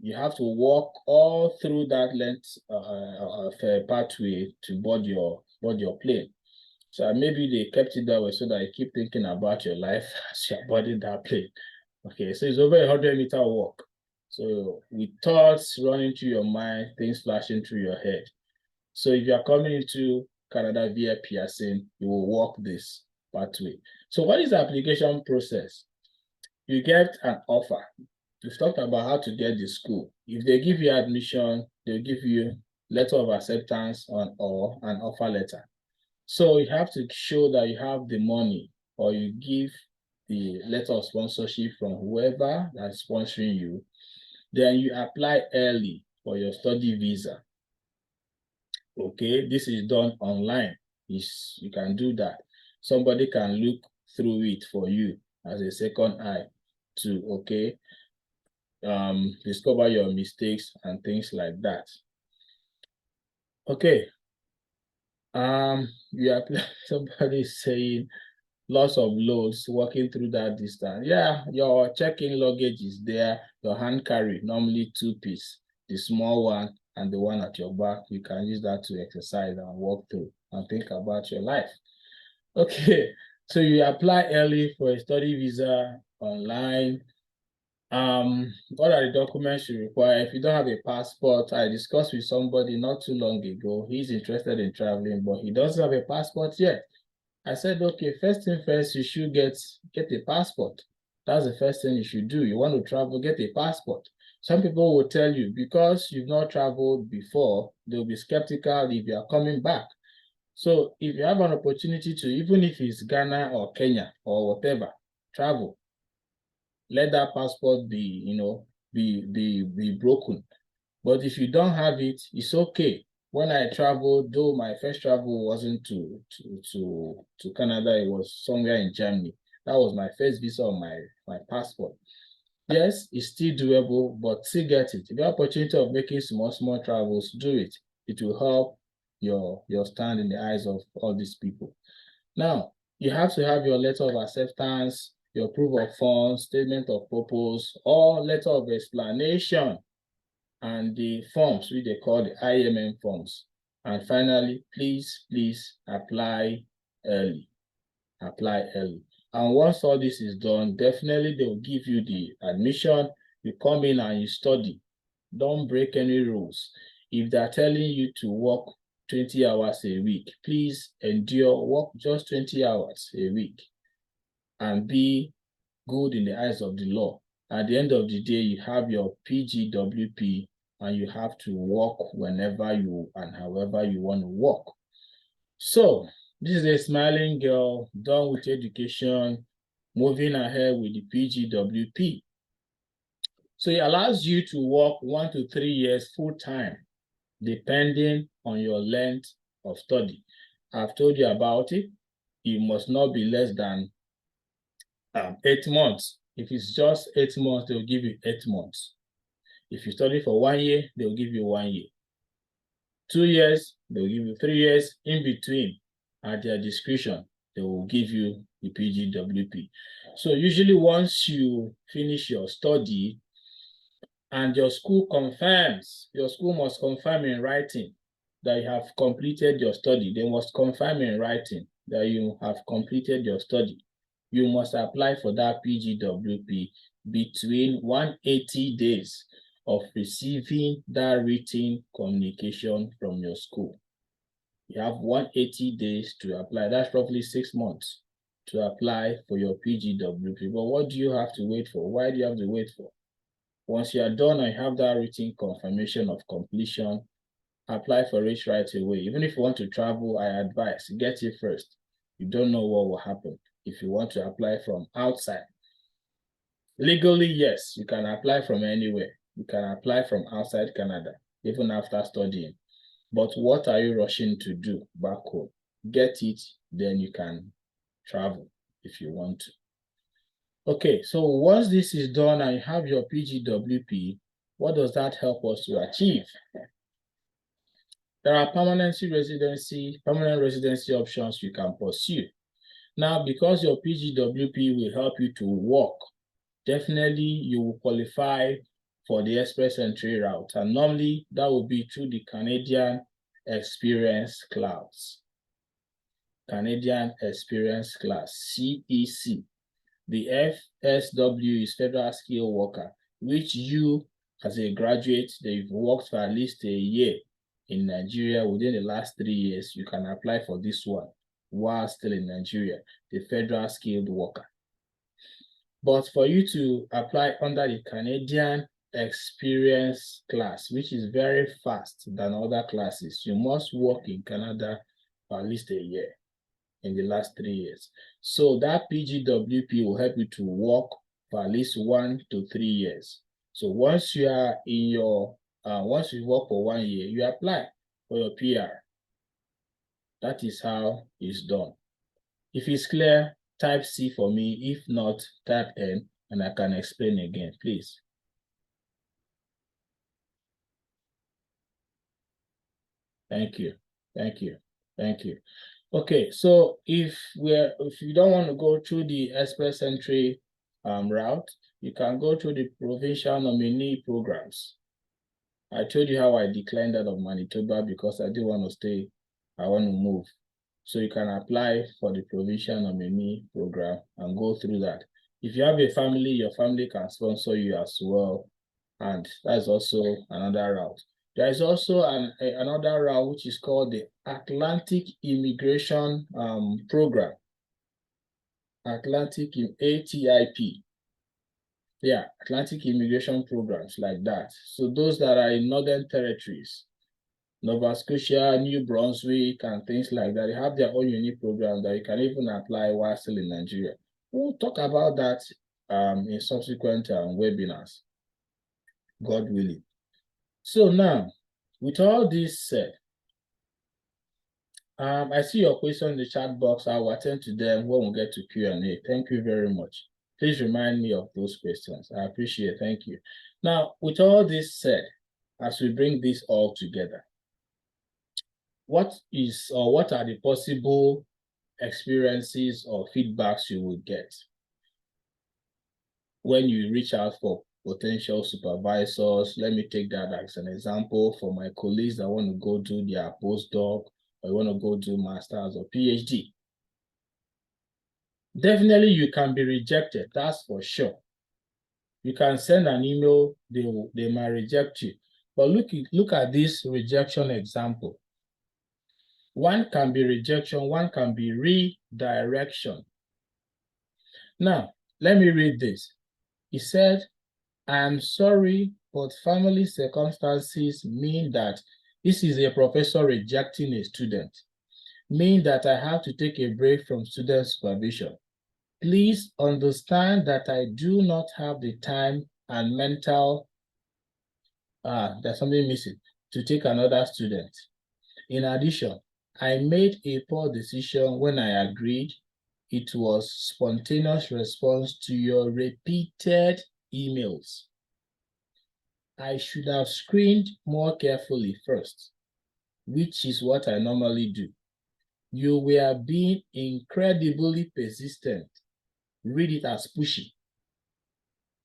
you have to walk all through that length of a pathway to board your plane. So maybe they kept it that way so that you keep thinking about your life as you're boarding that plane. Okay, so it's over 100-meter walk. So with thoughts running through your mind, things flashing through your head. So if you're coming into Canada via Pearson, you will walk this pathway. So what is the application process? You get an offer. We've talked about how to get the school. If they give you admission, they'll give you letter of acceptance or an offer letter. So you have to show that you have the money, or you give the letter of sponsorship from whoever that's sponsoring you. Then you apply early for your study visa. Okay, this is done online. You can do that. Somebody can look through it for you as a second eye to, okay, discover your mistakes and things like that. Okay. You apply, somebody is saying lots of loads walking through that distance. Yeah, your check-in luggage is there, your hand carry, normally 2-piece, the small one and the one at your back. You can use that to exercise and walk through and think about your life. Okay, so you apply early for a study visa online. What are the documents you require? If you don't have a passport, I discussed with somebody not too long ago. He's interested in traveling, but he doesn't have a passport yet. I said, okay, first thing first, you should get a passport. That's the first thing you should do. You want to travel, get a passport. Some people will tell you, because you've not traveled before, they'll be skeptical if you are coming back. So if you have an opportunity to, even if it's Ghana or Kenya or whatever, travel, let that passport be, be broken. But if you don't have it, it's okay. When I traveled, though my first travel wasn't to Canada, it was somewhere in Germany. That was my first visa on my passport. Yes, it's still doable, but still get it. If you have opportunity of making small travels, do it. It will help your stand in the eyes of all these people. Now, you have to have your letter of acceptance, your proof of funds, statement of purpose, or letter of explanation, and the forms which they call the IMM forms. And finally, please apply early. Apply early. And once all this is done, definitely they will give you the admission. You come in and you study. Don't break any rules. If they're telling you to work 20 hours a week, please endure, work just 20 hours a week and be good in the eyes of the law. At the end of the day, you have your PGWP and you have to work whenever you and however you want to work. So this is a smiling girl done with education, moving ahead with the PGWP. So it allows you to work 1 to 3 years full-time, depending on your length of study. I've told you about it. It must not be less than 8 months. If it's just 8 months, they'll give you 8 months. If you study for 1 year, they'll give you 1 year. 2 years, they'll give you 3 years. In between, at their discretion, they will give you the PGWP. So usually once you finish your study and your school confirms, your school must confirm in writing that you have completed your study. They must confirm in writing that you have completed your study. You must apply for that PGWP between 180 days of receiving that written communication from your school. You have 180 days to apply. That's roughly 6 months to apply for your PGWP. But what do you have to wait for? Why do you have to wait for? Once you are done and have that written confirmation of completion, apply for it right away. Even if you want to travel, I advise, get it first. You don't know what will happen if you want to apply from outside. Legally, yes, you can apply from anywhere. You can apply from outside Canada, even after studying. But what are you rushing to do back home? Get it, then you can travel if you want to. Okay, so once this is done and you have your PGWP, what does that help us to achieve? There are permanent residency options you can pursue. Now, because your PGWP will help you to work, definitely you will qualify for the express entry route. And normally that will be through the Canadian Experience Class. Canadian Experience Class, CEC. The FSW is Federal Skilled Worker, which you, as a graduate, that you've worked for at least a year in Nigeria within the last 3 years, you can apply for this one while still in Nigeria, the Federal Skilled Worker. But for you to apply under the Canadian Experience Class, which is very fast than other classes, you must work in Canada for at least a year in the last 3 years. So that PGWP will help you to work for at least 1 to 3 years. So once you are in your, once you work for 1 year, you apply for your PR. That is how it's done. If it's clear, type C for me. If not, type N, and I can explain again, please. Thank you. Thank you. Thank you. Okay, so if you don't want to go through the express entry route, you can go through the provincial nominee programs. I told you how I declined that of Manitoba because I didn't want to stay. I want to move. So you can apply for the provincial nominee program and go through that. If you have a family, your family can sponsor you as well. And that's also another route. There is also another route which is called the Atlantic Immigration Program. Atlantic ATIP. Yeah, Atlantic Immigration Programs like that. So those that are in northern territories, Nova Scotia, New Brunswick, and things like that, they have their own unique program that you can even apply while still in Nigeria. We'll talk about that in subsequent webinars, God willing. So now, with all this said, I see your question in the chat box. I will attend to them when we get to Q&A. Thank you very much. Please remind me of those questions. I appreciate it. Thank you. Now, with all this said, as we bring this all together, what are the possible experiences or feedbacks you will get when you reach out for potential supervisors? Let me take that as an example for my colleagues that want to go do their postdoc or want to go do master's or PhD. Definitely you can be rejected, that's for sure. You can send an email, they might reject you. But look at this rejection example. One can be rejection, one can be redirection. Now, let me read this. He said, "I'm sorry, but family circumstances mean that," this is a professor rejecting a student, "mean that I have to take a break from student supervision. Please understand that I do not have the time and mental," there's something missing, "to take another student. In addition, I made a poor decision when I agreed. It was spontaneous response to your repeated emails. I should have screened more carefully first, which is what I normally do. You were being incredibly persistent. Read it as pushy.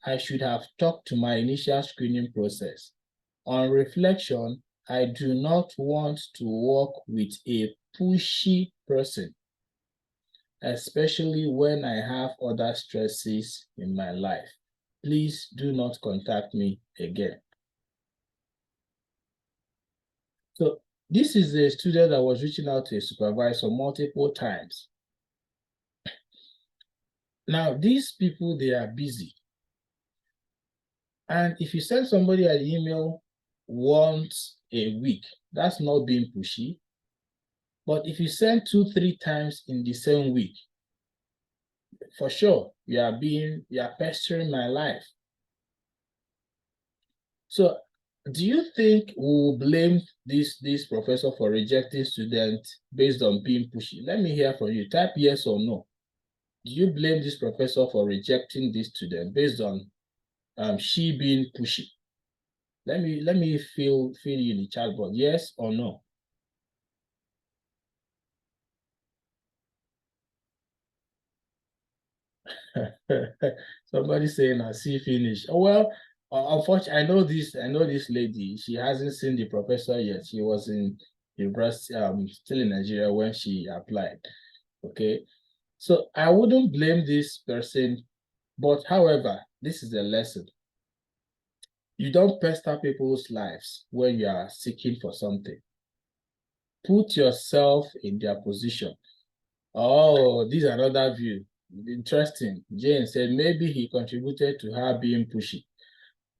I should have talked to my initial screening process. On reflection, I do not want to work with a pushy person, especially when I have other stresses in my life. Please do not contact me again." So this is a student that was reaching out to a supervisor multiple times. Now, these people, they are busy. And if you send somebody an email once a week, that's not being pushy. But if you send 2-3 times in the same week, for sure, you are pestering my life. So do you think we will blame this professor for rejecting students based on being pushy? Let me hear from you. Type yes or no. Do you blame this professor for rejecting this student based on she being pushy? Let me feel you in the chat box. Yes or no? Somebody saying I see finish. Oh, well, unfortunately, I know this lady. She hasn't seen the professor yet. She was in university, still in Nigeria when she applied. Okay, so I wouldn't blame this person, but however, this is a lesson. You don't pester people's lives when you are seeking for something. Put yourself in their position. Oh, this is another view. Interesting. Jane said maybe he contributed to her being pushy.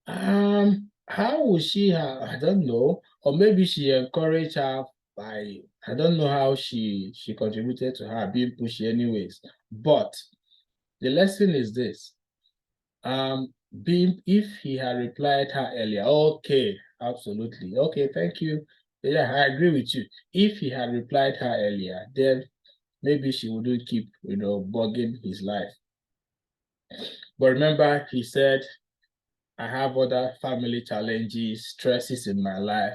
How would she have, I don't know, or maybe she encouraged her by, I don't know how she contributed to her being pushy anyways. But the lesson is this. If he had replied her earlier, okay, absolutely. Okay, thank you. Yeah, I agree with you. If he had replied her earlier, then maybe she wouldn't keep, bugging his life. But remember, he said, I have other family challenges, stresses in my life.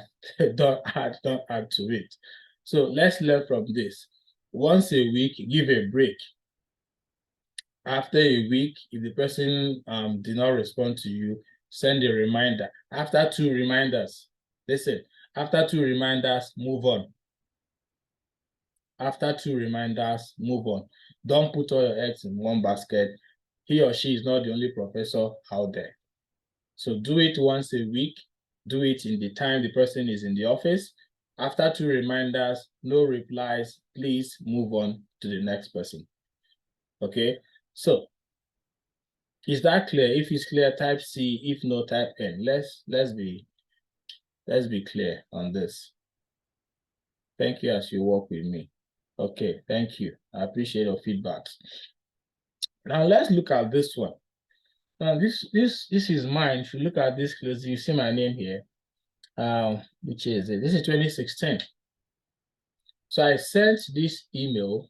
don't add to it. So let's learn from this. Once a week, give a break. After a week, if the person did not respond to you, send a reminder. After 2 reminders, listen, after 2 reminders, move on. After 2 reminders, move on. Don't put all your eggs in one basket. He or she is not the only professor out there. So do it once a week. do it in the time the person is in the office. After 2 reminders, no replies, please move on to the next person. Okay, so is that clear? If it's clear, type C. If no, type N. Let's be clear on this. Thank you as you work with me. Okay, thank you. I appreciate your feedback. Now let's look at this one. Now this is mine. If you look at this closely, you see my name here. Which is it? This is 2016. So I sent this email,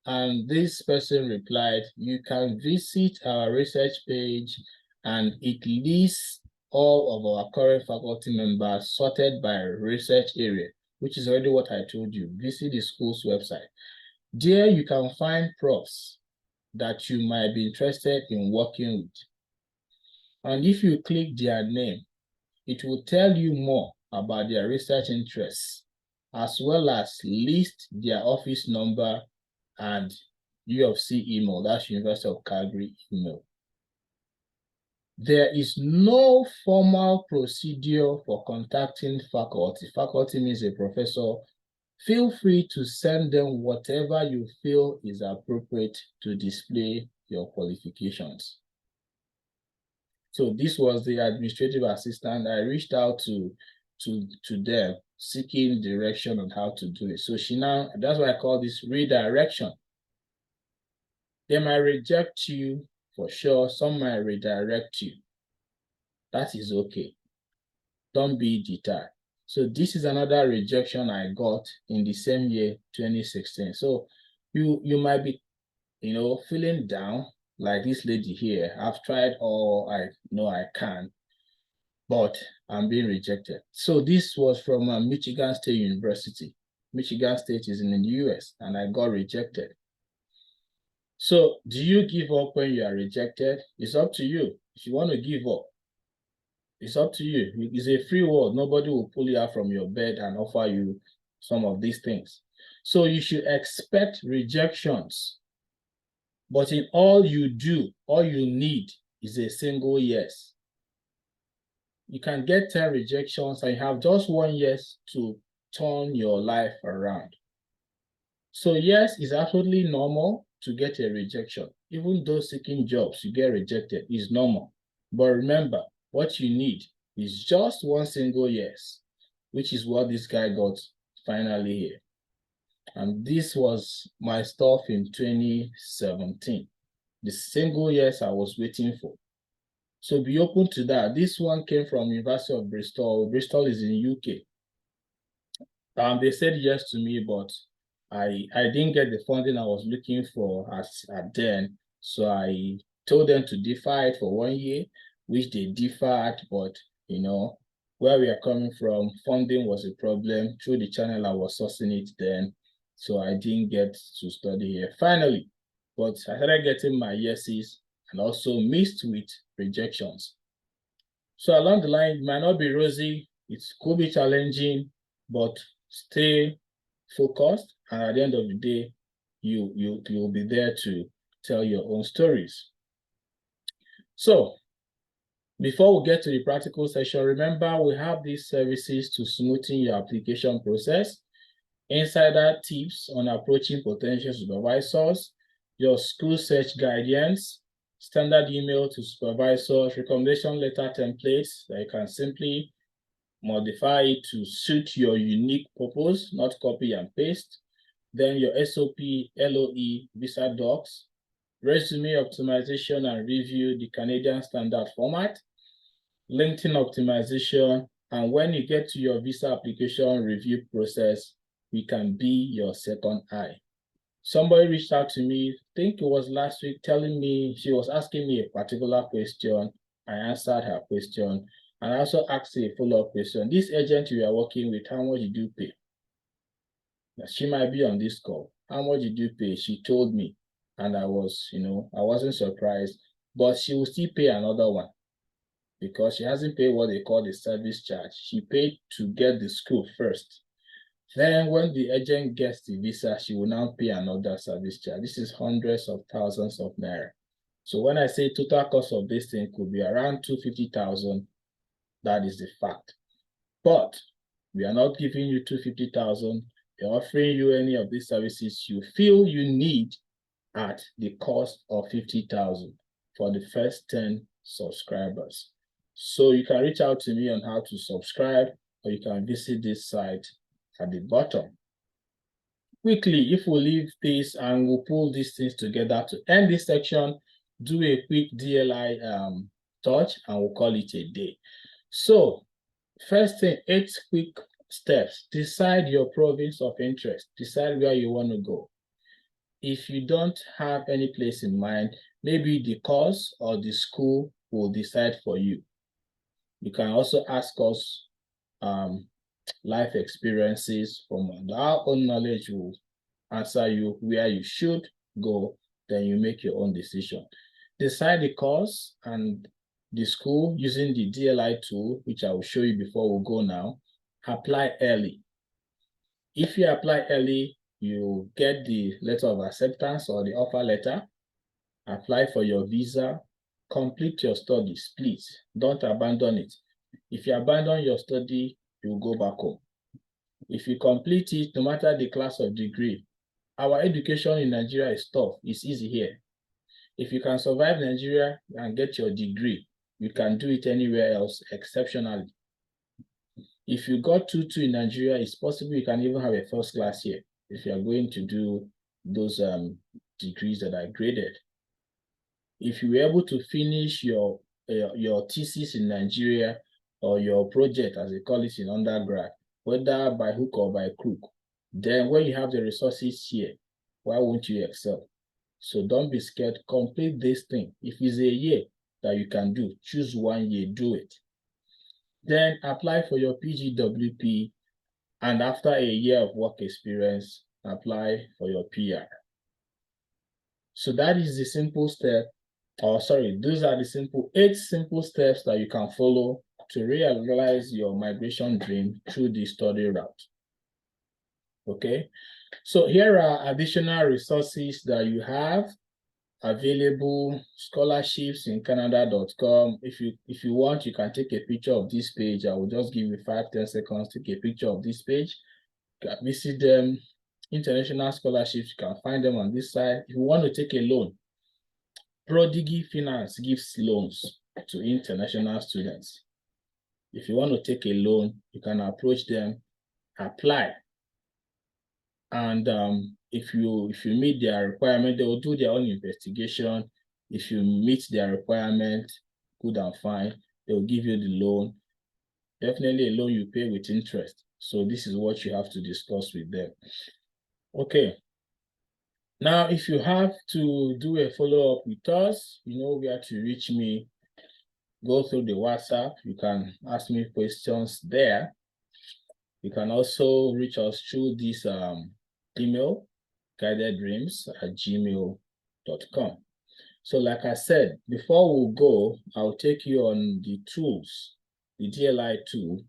and this person replied, "You can visit our research page, and it lists all of our current faculty members sorted by research area," which is already what I told you. Visit the school's website. There you can find profs that you might be interested in working with. And if you click their name, it will tell you more about their research interests, as well as list their office number and U of C email, that's University of Calgary email. There is no formal procedure for contacting faculty. Faculty means a professor. Feel free to send them whatever you feel is appropriate to display your qualifications. So this was the administrative assistant. I reached out to them seeking direction on how to do it. So that's why I call this redirection. They might reject you for sure. Some might redirect you. That is okay. Don't be deterred. So this is another rejection I got in the same year, 2016. So you might be, feeling down like this lady here. I've tried all I know I can, but I'm being rejected. So this was from Michigan State University. Michigan State is in the US, and I got rejected. So do you give up when you are rejected? It's up to you. If you want to give up, it's up to you. It's a free world. Nobody will pull you out from your bed and offer you some of these things. So you should expect rejections. But in all you do, all you need is a single yes. You can get 10 rejections and you have just 1 yes to turn your life around. So yes, it's absolutely normal to get a rejection. Even though seeking jobs, you get rejected, is normal. But remember, what you need is just 1 single yes, which is what this guy got finally here. And this was my stuff in 2017. The single yes I was waiting for. So be open to that. This one came from University of Bristol. Bristol is in UK. They said yes to me, but I didn't get the funding I was looking for at then. So I told them to defer it for 1 year, which they deferred. But where we are coming from, funding was a problem. Through the channel I was sourcing it then, so I didn't get to study here finally. But I started getting my yeses and also mixed with rejections. So along the line, it might not be rosy. It could be challenging, but stay focused, and at the end of the day, you'll be there to tell your own stories. So before we get to the practical session, remember we have these services to smoothen your application process, insider tips on approaching potential supervisors, your school search guidance, standard email to supervisors, recommendation letter templates that you can simply modify it to suit your unique purpose, not copy and paste. Then your SOP, LOE, visa docs, resume optimization and review, the Canadian standard format, LinkedIn optimization, and when you get to your visa application review process, we can be your second eye. Somebody reached out to me, I think it was last week, telling me, she was asking me a particular question. I answered her question, and I also asked a follow-up question. This agent you are working with, how much did you pay? She might be on this call. How much did you pay? She told me, and I was, I wasn't surprised, but she will still pay another one because she hasn't paid what they call the service charge. She paid to get the school first. Then when the agent gets the visa, she will now pay another service charge. This is hundreds of thousands of naira. So when I say total cost of this thing could be around 250,000, That is the fact. But we are not giving you 250,000. We're offering you any of these services you feel you need at the cost of 50,000 for the first 10 subscribers. So you can reach out to me on how to subscribe, or you can visit this site at the bottom. Quickly, if we leave this and we'll pull these things together to end this section, do a quick DLI touch and we'll call it a day. So first thing, 8 quick steps. Decide your province of interest. Decide where you want to go. If you don't have any place in mind, maybe the course or the school will decide for you. You can also ask us life experiences from our own knowledge will answer you where you should go, then you make your own decision. Decide the course and the school using the DLI tool, which I will show you before we go now. Apply early. If you apply early, you get the letter of acceptance or the offer letter. Apply for your visa. Complete your studies, please. Don't abandon it. If you abandon your study, you go back home. If you complete it, no matter the class of degree, our education in Nigeria is tough. It's easy here. If you can survive Nigeria and get your degree, you can do it anywhere else exceptionally. If you got 2-2 in Nigeria, it's possible you can even have a first class here if you are going to do those degrees that are graded. If you were able to finish your thesis in Nigeria or your project, as they call it in undergrad, whether by hook or by crook, then when you have the resources here, why won't you excel? So don't be scared. Complete this thing. If it's a year that you can do, choose 1 year, do it. Then apply for your PGWP, and after a year of work experience, apply for your PR. So that is the simple step, or sorry, those are the 8 simple steps that you can follow to realize your migration dream through the study route. Okay, so here are additional resources that you have available. Scholarships in Canada.com. If you want, you can take a picture of this page. I will just give you 5-10 seconds to take a picture of this page. You can visit them. International scholarships, you can find them on this side. If you want to take a loan, Prodigy Finance gives loans to international students. If you want to take a loan, you can approach them, apply. And if you meet their requirement, they will do their own investigation. If you meet their requirement, good and fine, they will give you the loan. Definitely a loan you pay with interest. So this is what you have to discuss with them. Okay. Now, if you have to do a follow-up with us, you know where to reach me. Go through the WhatsApp. You can ask me questions there. You can also reach us through this email, guideddreams@gmail.com. So like I said, before we go, I'll take you on the tools, the DLI tool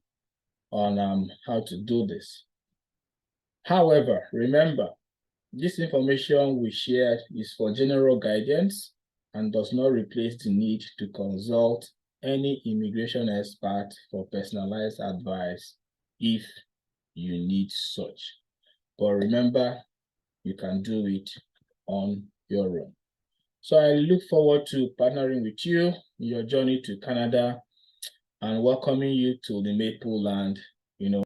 on how to do this. However, remember, this information we shared is for general guidance and does not replace the need to consult any immigration expert for personalized advice if you need such. But remember, you can do it on your own. So I look forward to partnering with you in your journey to Canada and welcoming you to the Maple Land, you know.